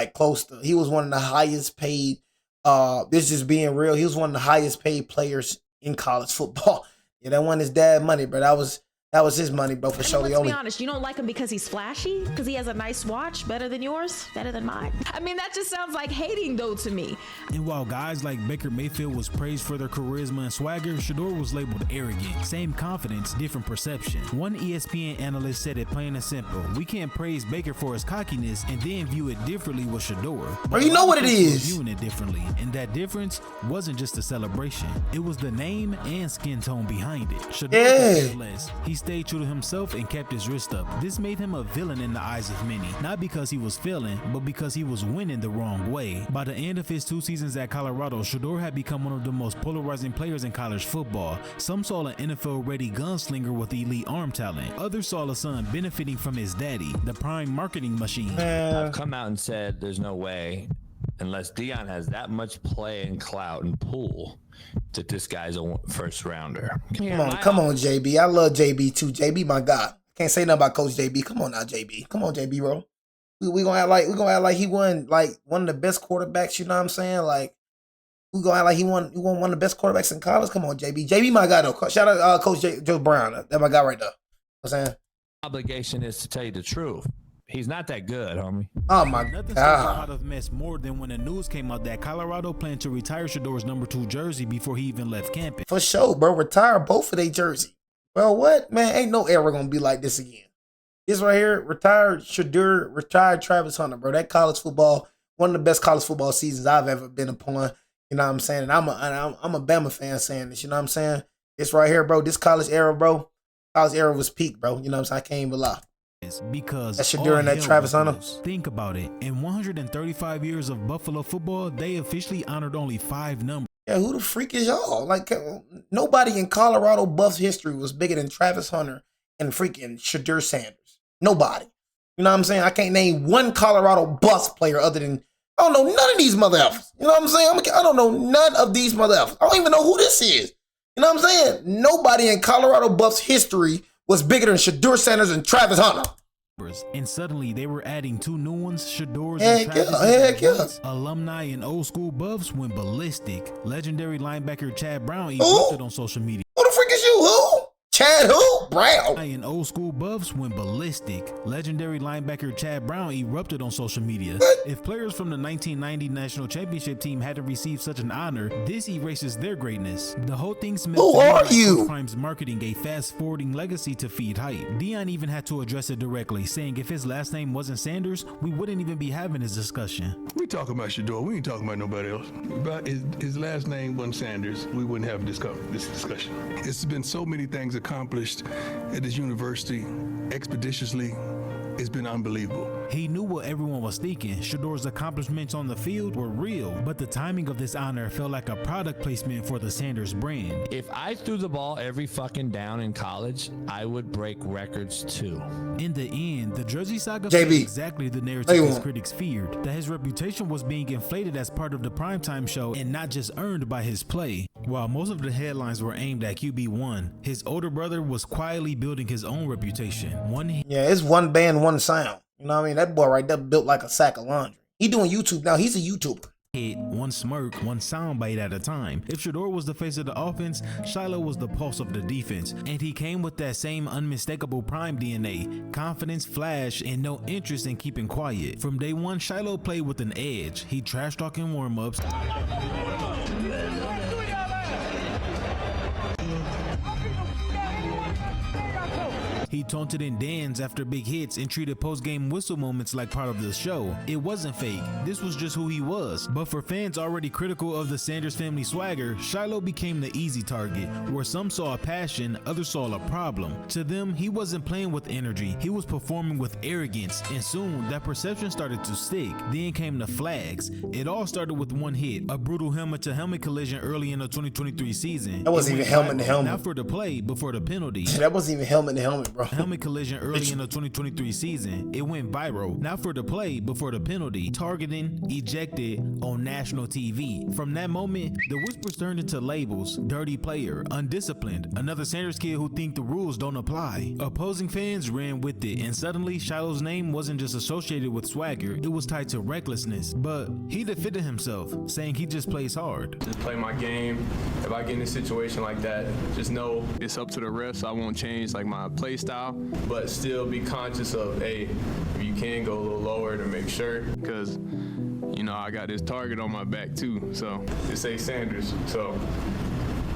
he was one of the highest paid, this just being real, he was one of the highest paid players in college football. Yeah, that wasn't his dad money, bro. That was his money, bro, for sure. Let's be honest, you don't like him because he's flashy? Because he has a nice watch, better than yours, better than mine? I mean, that just sounds like hating, though, to me. And while guys like Baker Mayfield was praised for their charisma and swagger, Shadeur was labeled arrogant. Same confidence, different perception. One ESPN analyst said it plain and simple: we can't praise Baker for his cockiness and then view it differently with Shadeur. Bro, you know what it is. Viewing it differently, and that difference wasn't just a celebration. It was the name and skin tone behind it. Shadeur less. He stayed true to himself and kept his wrist up. This made him a villain in the eyes of many, not because he was failing, but because he was winning the wrong way. By the end of his 2 seasons at Colorado, Shadeur had become one of the most polarizing players in college football. Some saw an NFL-ready gunslinger with elite arm talent. Others saw a son benefiting from his daddy, the prime marketing machine. I've come out and said there's no way, unless Deion has that much play and clout and pull, that this guy's a first rounder. Come on, JB. I love JB too. JB, my God. Can't say nothing about Coach JB. Come on now, JB. Come on, JB, bro. We gonna act like he won like one of the best quarterbacks. You know what I'm saying? Like we gonna act like he won one of the best quarterbacks in college. Come on, JB. JB, my guy though. Shout out Coach Joe Brown. That's my guy right there. You know what I'm saying? Obligation is to tell you the truth. He's not that good, homie. Oh my Nothing God. out of mess more than when the news came out that Colorado planned to retire Shadeur's number 2 jersey before he even left campus. For sure, bro. Retire both of their jersey. Well, what? Man, ain't no era gonna be like this again. This right here, retired Shadeur, retired Travis Hunter, bro. That college football, one of the best college football seasons I've ever been upon. You know what I'm saying? And I'm a Bama fan saying this, you know what I'm saying? This right here, bro, this college era, bro. College era was peak, bro. You know what I'm saying? I can't even lie. Because that Shadeur and that Travis Hunter. Think about it. In 135 years of Buffalo football, they officially honored only 5 numbers. Yeah, who the freak is y'all? Like, nobody in Colorado Buffs history was bigger than Travis Hunter and freaking Shedeur-Sanders. Nobody. You know what I'm saying? I can't name one Colorado Buffs player other than, I don't know none of these mother effers. You know what I'm saying? I don't know none of these mother effers. I don't even know who this is. You know what I'm saying? Nobody in Colorado Buffs history was bigger than Shedeur-Sanders and Travis Hunter. And suddenly they were adding 2 new ones, Shadeur's and Travis. Alumni and old school Buffs went ballistic. Legendary linebacker Chad Brown erupted on social media. Who the freak is you? Who? Chad who? Brown. And old school Buffs went ballistic. Legendary linebacker Chad Brown erupted on social media. If players from the 1990 national championship team hadn't received such an honor, this erases their greatness. The whole thing smells. Who are you? Prime's marketing a fast-forwarding legacy to feed hype. Deion even had to address it directly, saying if his last name wasn't Sanders, we wouldn't even be having this discussion. We talking about Shadeur. We ain't talking about nobody else. About his last name wasn't Sanders, we wouldn't have this discussion. It's been so many things accomplished at this university expeditiously. It's been unbelievable. He knew what everyone was thinking. Shadeur's accomplishments on the field were real, but the timing of this honor felt like a product placement for the Sanders brand. If I threw the ball every fucking down in college, I would break records too. In the end, the Jersey saga JB, fit exactly the narrative his critics feared, that his reputation was being inflated as part of the primetime show and not just earned by his play. While most of the headlines were aimed at QB1, his older brother was quietly building his own reputation. Yeah, it's one band, one sound. You know what I mean? That boy right there built like a sack of laundry. He doing YouTube now. He's a YouTuber. Hit, one smirk, one soundbite at a time. If Shadeur was the face of the offense, Shilo was the pulse of the defense, and he came with that same unmistakable prime DNA, confidence, flash, and no interest in keeping quiet. From day one, Shilo played with an edge. He trash talking warm-ups, he taunted in Dan's after big hits and treated post-game whistle moments like part of the show. It wasn't fake, this was just who he was. But for fans already critical of the Sanders family swagger, Shilo became the easy target, where some saw a passion, others saw a problem. To them, he wasn't playing with energy, he was performing with arrogance, and soon that perception started to stick. Then came the flags. It all started with one hit, a brutal helmet-to-helmet collision early in the 2023 season. That wasn't even helmet-to-helmet. Not for the play, but for the penalty. That wasn't even helmet-to-helmet, bro. Helmet collision early in the 2023 season. It went viral, not for the play, but for the penalty. Targeting, ejected on national TV. From that moment, the whispers turned into labels. Dirty player, undisciplined, another Sanders kid who think the rules don't apply. Opposing fans ran with it, and suddenly Shilo's name wasn't just associated with swagger, it was tied to recklessness. But he defended himself, saying he just plays hard. Just play my game. If I get in a situation like that, just know it's up to the refs. I won't change like my play style, but still be conscious of, hey, if you can go a little lower to make sure, because you know I got this target on my back too. So this ain't Sanders. So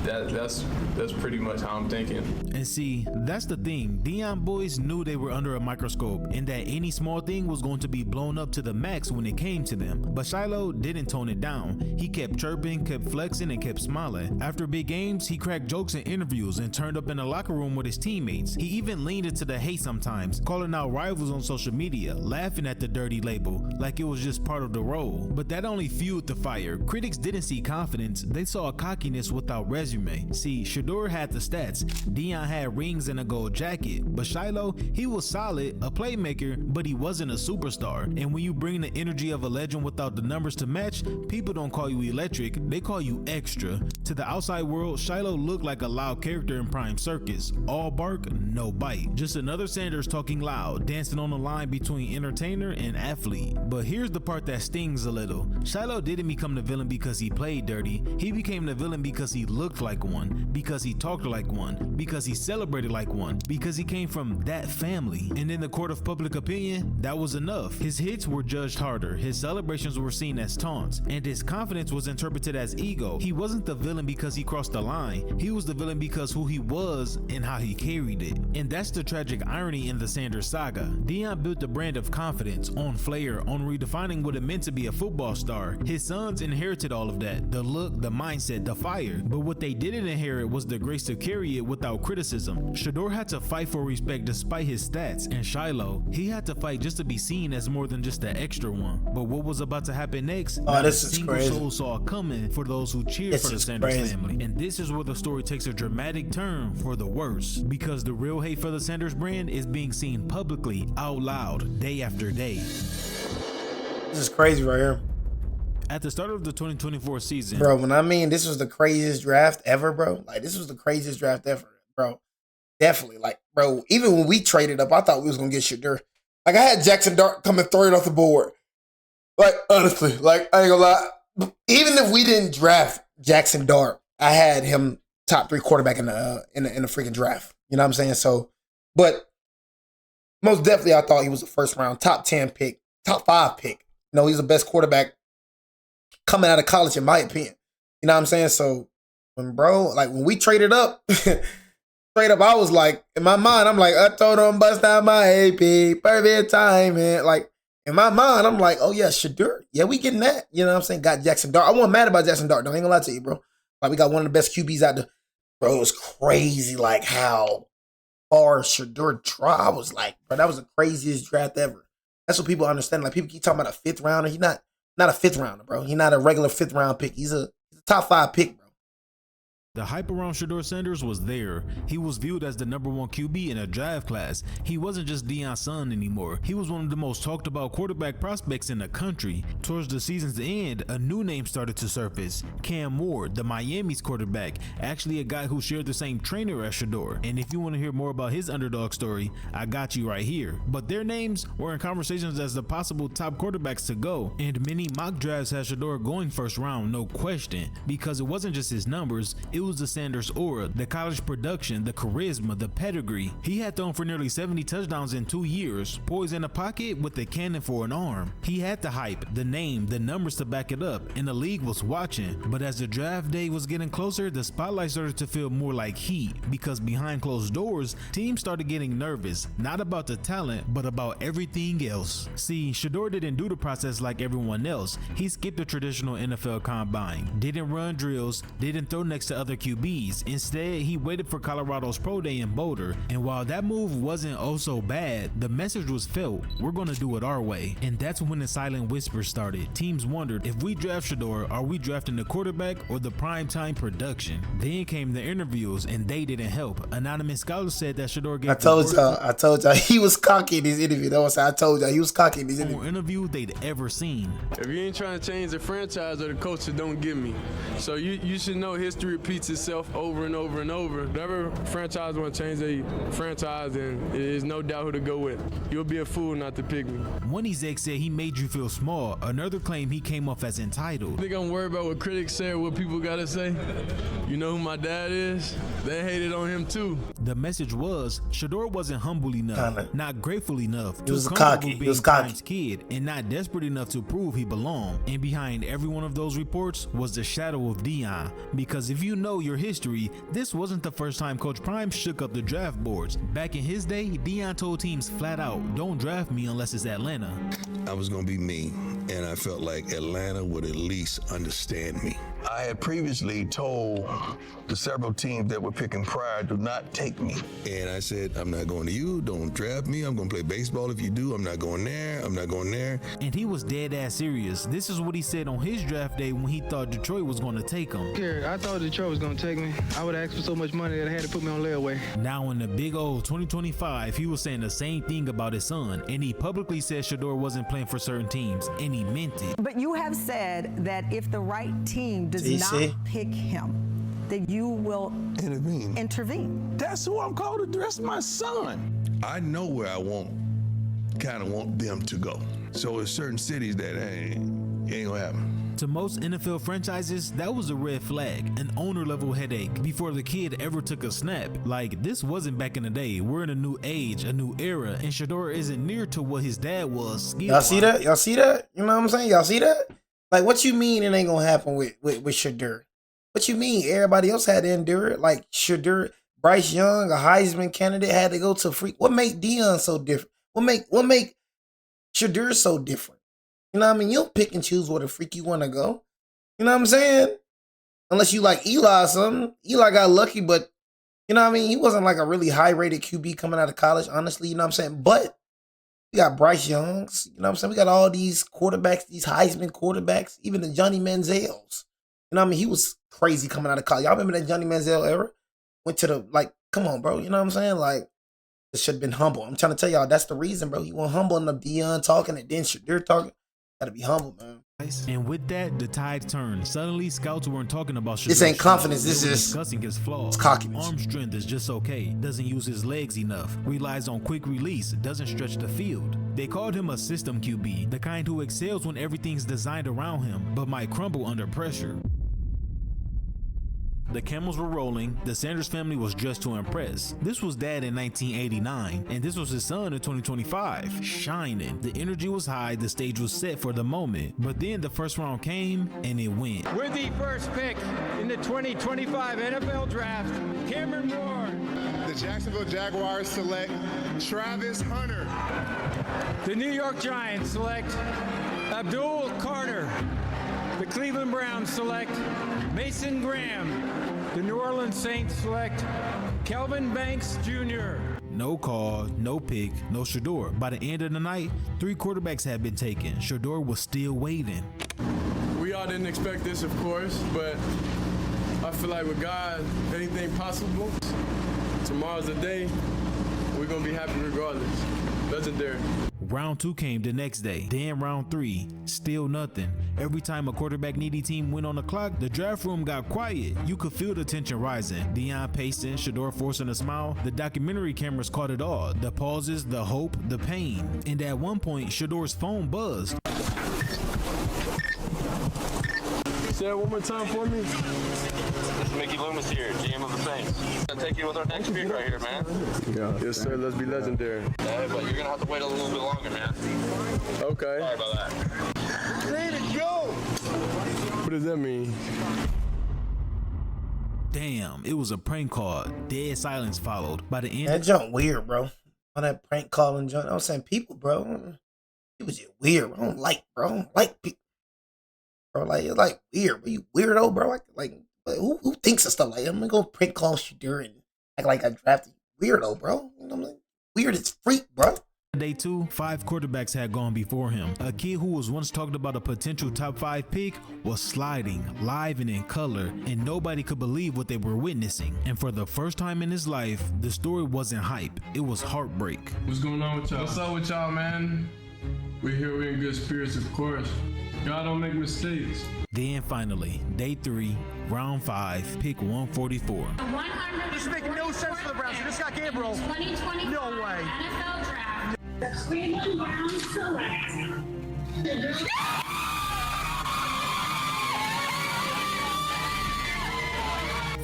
that's pretty much how I'm thinking. And see, that's the thing. Deion boys knew they were under a microscope and that any small thing was going to be blown up to the max when it came to them. But Shilo didn't tone it down. He kept chirping, kept flexing, and kept smiling. After big games, he cracked jokes in interviews and turned up in the locker room with his teammates. He even leaned into the hate sometimes, calling out rivals on social media, laughing at the dirty label like it was just part of the role. But that only fueled the fire. Critics didn't see confidence, they saw a cockiness without resume. See, Shadeur had the stats, Deion had rings and a gold jacket, but Shilo, he was solid, a playmaker, but he wasn't a superstar. And when you bring the energy of a legend without the numbers to match, people don't call you electric, they call you extra. To the outside world, Shilo looked like a loud character in Prime Circus. All bark, no bite. Just another Sanders talking loud, dancing on the line between entertainer and athlete. But here's the part that stings a little. Shilo didn't become the villain because he played dirty, he became the villain because he looked like one, because he talked like one, because he celebrated like one, because he came from that family. And in the court of public opinion, that was enough. His hits were judged harder, his celebrations were seen as taunts, and his confidence was interpreted as ego. He wasn't the villain because he crossed the line, he was the villain because who he was and how he carried it. And that's the tragic irony in the Sanders saga. Deion built a brand of confidence, on flair, on redefining what it meant to be a football star. His sons inherited all of that, the look, the mindset, the fire. But what they didn't inherit was the grace to carry it without criticism. Shadeur had to fight for respect despite his stats, and Shilo, he had to fight just to be seen as more than just the extra one. But what was about to happen next? Oh, this is single crazy. soul saw coming for those who cheered for the Sanders crazy. family. And this is where the story takes a dramatic turn for the worse, because the real hate for the Sanders brand is being seen publicly, out loud, day after day. This is crazy right here. At the start of the 2024 season, Bro, when I mean this was the craziest draft ever, bro. Like, this was the craziest draft ever, bro. Definitely. Like, bro, even when we traded up, I thought we was going to get Shadeur. Like, I had Jackson Dart come and throw it off the board. Like, honestly, like, I ain't gonna lie. Even if we didn't draft Jackson Dart, I had him top 3 quarterback in the freaking draft. You know what I'm saying? So, but most definitely I thought he was a first round, top 10 pick, top 5 pick. You know, he's the best quarterback coming out of college, in my opinion. You know what I'm saying? So, when we traded up, straight up, I was like, in my mind, I'm like, I told him bust out my AP, perfect time, man. Like, in my mind, I'm like, oh yeah, Shadeur. Yeah, we getting that. You know what I'm saying? Got Jackson Dart. I wasn't mad about Jackson Dart. No, I ain't gonna lie to you, bro. Like, we got one of the best QBs out there. Bro, it was crazy, like, how far Shadeur tried. I was like, bro, that was the craziest draft ever. That's what people understand. Like people keep talking about a 5th rounder. He's not a 5th rounder, bro. He's not a regular 5th round pick. He's a top 5 pick, bro. The hype around Shadeur Sanders was there. He was viewed as the #1 QB in a draft class. He wasn't just Deion's son anymore. He was one of the most talked about quarterback prospects in the country. Towards the season's end, a new name started to surface. Cam Ward, the Miami's quarterback, actually a guy who shared the same trainer as Shadeur. And if you want to hear more about his underdog story, I got you right here. But their names were in conversations as the possible top quarterbacks to go. And many mock drafts had Shadeur going 1st round, no question, because it wasn't just his numbers, it was the Sanders aura, the college production, the charisma, the pedigree. He had thrown for nearly 70 touchdowns in 2 years, poised in a pocket with a cannon for an arm. He had the hype, the name, the numbers to back it up, and the league was watching. But as the draft day was getting closer, the spotlight started to feel more like heat, because behind closed doors, teams started getting nervous, not about the talent, but about everything else. See, Shadeur didn't do the process like everyone else. He skipped the traditional NFL combine, didn't run drills, didn't throw next to other QBs. Instead, he waited for Colorado's pro day in Boulder, and while that move wasn't oh so bad, the message was felt: we're gonna do it our way. And that's when the silent whispers started. Teams wondered, if we draft Shadeur, are we drafting the quarterback or the primetime production? Then came the interviews, and they didn't help. Anonymous scholars said that Shadeur gave I told y'all he was cocky in his interview. That was I told y'all he was cocky in his interview. More interview they'd ever seen. If you ain't trying to change the franchise or the culture, don't get me. So you should know history repeats itself over and over and over. Whatever franchise want to change their franchise, then there's no doubt who to go with. You'll be a fool not to pick me. One exec said he made you feel small. Another claimed he came off as entitled. Think I'm worried about what critics say or what people gotta say? You know who my dad is? They hated on him too. The message was Shadeur wasn't humble enough, not grateful enough, He was too cocky. comfortable He was being cocky. Prime's kid, and not desperate enough to prove he belonged. And behind every one of those reports was the shadow of Deion. Because if you know your history, this wasn't the first time Coach Prime shook up the draft boards. Back in his day, Deion told teams flat out, don't draft me unless it's Atlanta. I was going to be me, and I felt like Atlanta would at least understand me. I had previously told the several teams that were picking prior, do not take me. And I said, I'm not going to you, don't draft me, I'm going to play baseball if you do, I'm not going there, I'm not going there. And he was dead ass serious. This is what he said on his draft day when he thought Detroit was going to take him. I thought Detroit was going to take me. I would ask for so much money that I had to put me on layaway. Now in the big old 2025, he was saying the same thing about his son, and he publicly said Shadeur wasn't playing for certain teams, and he meant it. But you have said that if the right team does not pick him, that you will intervene. That's who I'm called to dress my son. I know where I kind of want them to go. So there's certain cities that ain't gonna happen. To most NFL franchises, that was a red flag, an owner-level headache before the kid ever took a snap. Like, this wasn't back in the day. We're in a new age, a new era, and Shadeur isn't near to what his dad was. Y'all see that? Y'all see that? You know what I'm saying? Y'all see that? Like, what you mean it ain't gonna happen with Shadeur? What you mean? Everybody else had to endure it. Like Shadeur, Bryce Young, a Heisman candidate, had to go to freak. What make Deion so different? What make Shadeur so different? You know what I mean? You don't pick and choose where the freak you want to go. You know what I'm saying? Unless you like Eli or something. Eli got lucky, but you know what I mean? He wasn't like a really high-rated QB coming out of college, honestly. You know what I'm saying? But we got Bryce Youngs. You know what I'm saying? We got all these quarterbacks, these Heisman quarterbacks, even the Johnny Manziels. You know what I mean? He was crazy coming out of college. Y'all remember that Johnny Manziel era? Went to the, like, come on, bro. You know what I'm saying? Like, it should have been humble. I'm trying to tell y'all, that's the reason, bro. He wasn't humble enough. Deion talking and then Shadeur talking. Gotta be humble, man. And with that, the tide turned. Suddenly, scouts weren't talking about Shadeur. This ain't confidence. This is discussing his flaws. It's cockiness. Arm strength is just okay. Doesn't use his legs enough. Relies on quick release. Doesn't stretch the field. They called him a system QB, the kind who excels when everything's designed around him, but might crumble under pressure. The cameras were rolling, the Sanders family was dressed to impress. This was dad in 1989, and this was his son in 2025, shining. The energy was high, the stage was set for the moment. But then the first round came, and it went. With the first pick in the 2025 NFL Draft, Cameron Ward. The Jacksonville Jaguars select Travis Hunter. The New York Giants select Abdul Carter. The Cleveland Browns select Mason Graham. The New Orleans Saints select Kelvin Banks Jr. No call, no pick, no Shadeur. By the end of the night, 3 quarterbacks had been taken. Shadeur was still waiting. We all didn't expect this, of course, but I feel like with God, anything possible. Tomorrow's the day. We're going to be happy regardless. Legendary. Round 2 came the next day. Then round 3, still nothing. Every time a quarterback needy team went on the clock, the draft room got quiet. You could feel the tension rising. Deion pacing, Shadeur forcing a smile. The documentary cameras caught it all. The pauses, the hope, the pain. And at one point, Shadeur's phone buzzed. Say that one more time for me. This is Mickey Loomis here, GM of the Saints. I'll take you with our next pick right here, man. Yeah. Yes, sir. Let's be legendary. Yeah, but you're going to have to wait a little bit longer, man. Okay. Sorry about that. Ready to go. What does that mean? Damn, it was a prank call. Dead silence followed. By the end, that junk weird, bro. On that prank calling junk, I'm saying people, bro. It was just weird. I don't like people. Bro, like it's like weird. Bro. You weirdo, bro. Like who thinks of stuff like that? I'm gonna go prank call Shadeur and act like I drafted you. Weirdo, bro. You know what I'm like? Weird as freak, bro. Day 2, 5 quarterbacks had gone before him. A kid who was once talked about a potential top 5 pick was sliding, live and in color, and nobody could believe what they were witnessing. And for the first time in his life, the story wasn't hype. It was heartbreak. What's going on with y'all? What's up with y'all, man? We're here. We're in good spirits, of course. God don't make mistakes. Then finally, day 3, round 5, pick 144. 100. This is making no sense for the Browns. This got Gabriel. 2020 No way. NFL Draft. The Cleveland Browns select.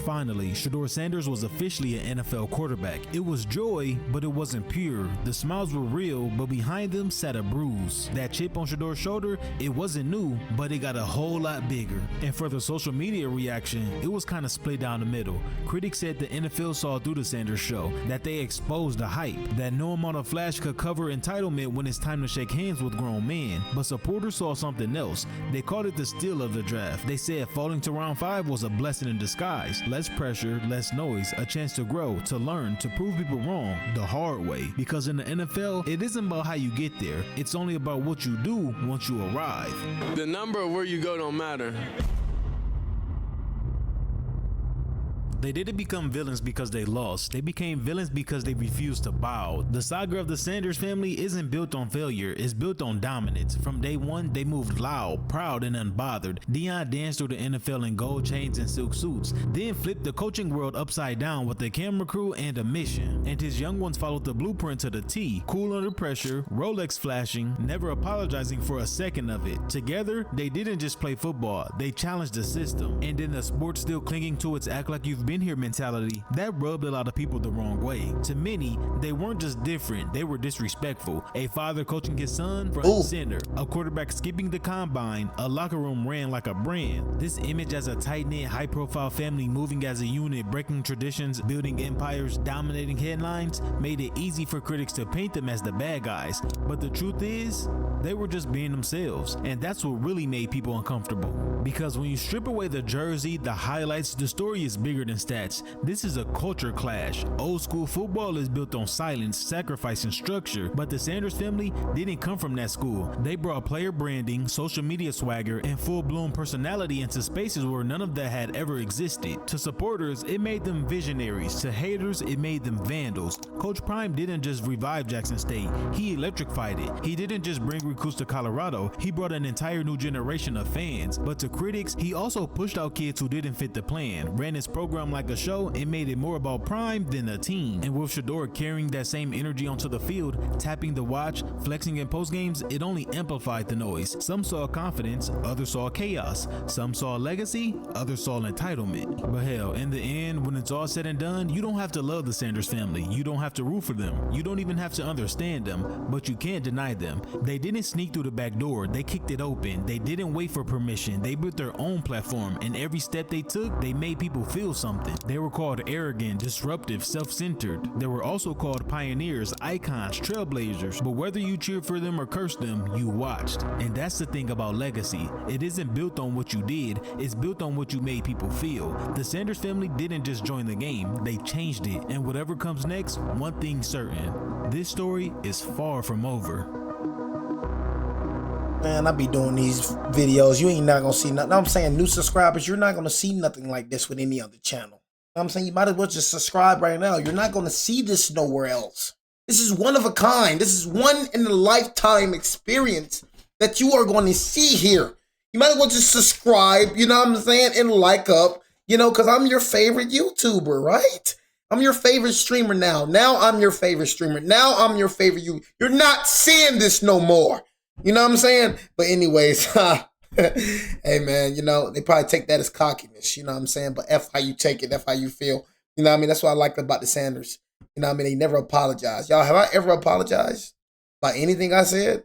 Finally, Shadeur Sanders was officially an NFL quarterback. It was joy, but it wasn't pure. The smiles were real, but behind them sat a bruise. That chip on Shadeur's shoulder, it wasn't new, but it got a whole lot bigger. And for the social media reaction, it was kind of split down the middle. Critics said the NFL saw through the Sanders show, that they exposed the hype, that no amount of flash could cover entitlement when it's time to shake hands with grown men. But supporters saw something else. They called it the steal of the draft. They said falling to round 5 was a blessing in disguise. Less pressure, less noise, a chance to grow, to learn, to prove people wrong the hard way. Because in the NFL, it isn't about how you get there. It's only about what you do once you arrive. The number of where you go don't matter. They didn't become villains because they lost. They became villains because they refused to bow. The saga of the Sanders family isn't built on failure, it's built on dominance. From day 1, they moved loud, proud, and unbothered. Deion danced through the NFL in gold chains and silk suits, then flipped the coaching world upside down with a camera crew and a mission. And his young ones followed the blueprint to the T. Cool under pressure, Rolex flashing, never apologizing for a second of it. Together, they didn't just play football, they challenged the system. And in the sport still clinging to its act like you've been here mentality, that rubbed a lot of people the wrong way. To many, they weren't just different, they were disrespectful. A father coaching his son front and center, a quarterback skipping the combine, a locker room ran like a brand. This image as a tight-knit, high-profile family moving as a unit, breaking traditions, building empires, dominating headlines, made it easy for critics to paint them as the bad guys. But the truth is, they were just being themselves, and that's what really made people uncomfortable. Because when you strip away the jersey, the highlights, the story is bigger than stats. This is a culture clash. Old school football is built on silence, sacrifice, and structure, but the Sanders family didn't come from that school. They brought player branding, social media swagger, and full-blown personality into spaces where none of that had ever existed. To supporters, it made them visionaries. To haters, it made them vandals. Coach Prime didn't just revive Jackson State, he electrified it. He didn't just bring recruits to Colorado, he brought an entire new generation of fans. But to critics, he also pushed out kids who didn't fit the plan, ran his program like a show, and made it more about Prime than a team. And with Shadeur carrying that same energy onto the field, tapping the watch, flexing in post games, it only amplified the noise. Some saw confidence, others saw chaos. Some saw legacy, others saw entitlement. But hell, in the end, when it's all said and done, you don't have to love the Sanders family. You don't have to root for them. You don't even have to understand them, but you can't deny them. They didn't didn't sneak through the back door, they kicked it open. They didn't wait for permission. They built their own platform, and every step they took, they made people feel something. They were called arrogant, disruptive, self-centered. They were also called pioneers, icons, trailblazers. But whether you cheered for them or cursed them, you watched. And that's the thing about legacy. It isn't built on what you did, it's built on what you made people feel. The Sanders family didn't just join the game, they changed it. And whatever comes next, one thing's certain. This story is far from over. Man, I be doing these videos. You ain't not gonna see nothing. I'm saying new subscribers, you're not gonna see nothing like this with any other channel. I'm saying you might as well just subscribe right now. You're not gonna see this nowhere else. This is one of a kind. This is one in a lifetime experience that you are going to see here. You might as well just subscribe, you know what I'm saying, and like up, you know, because I'm your favorite YouTuber, right? I'm your favorite streamer now. Now I'm your favorite streamer. Now I'm your favorite you. You're not seeing this no more. You know what I'm saying? But anyways, hey man, you know, they probably take that as cockiness, you know what I'm saying? But F how you take it, F how you feel. You know what I mean? That's what I like about the Sanders. You know what I mean? They never apologize. Y'all, have I ever apologized about anything I said?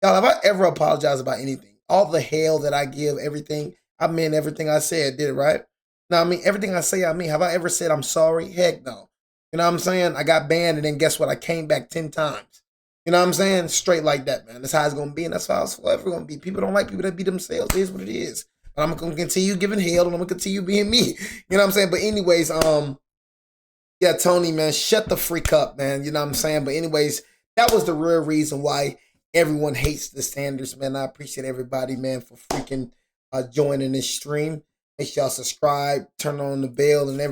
Y'all, have I ever apologized about anything? All the hell that I give, everything, I meant everything I said, did it right? No, I mean, everything I say, I mean. Have I ever said I'm sorry? Heck no. You know what I'm saying? I got banned and then guess what? I came back 10 times. You know what I'm saying? Straight like that, man. That's how it's going to be, and that's how it's forever going to be. People don't like people that be themselves. It is what it is. And I'm going to continue giving hell, and I'm going to continue being me. You know what I'm saying? But anyways, yeah, Tony, man, shut the freak up, man. You know what I'm saying? But anyways, that was the real reason why everyone hates the Sanders, man. I appreciate everybody, man, for freaking joining this stream. Make sure y'all subscribe, turn on the bell, and everything.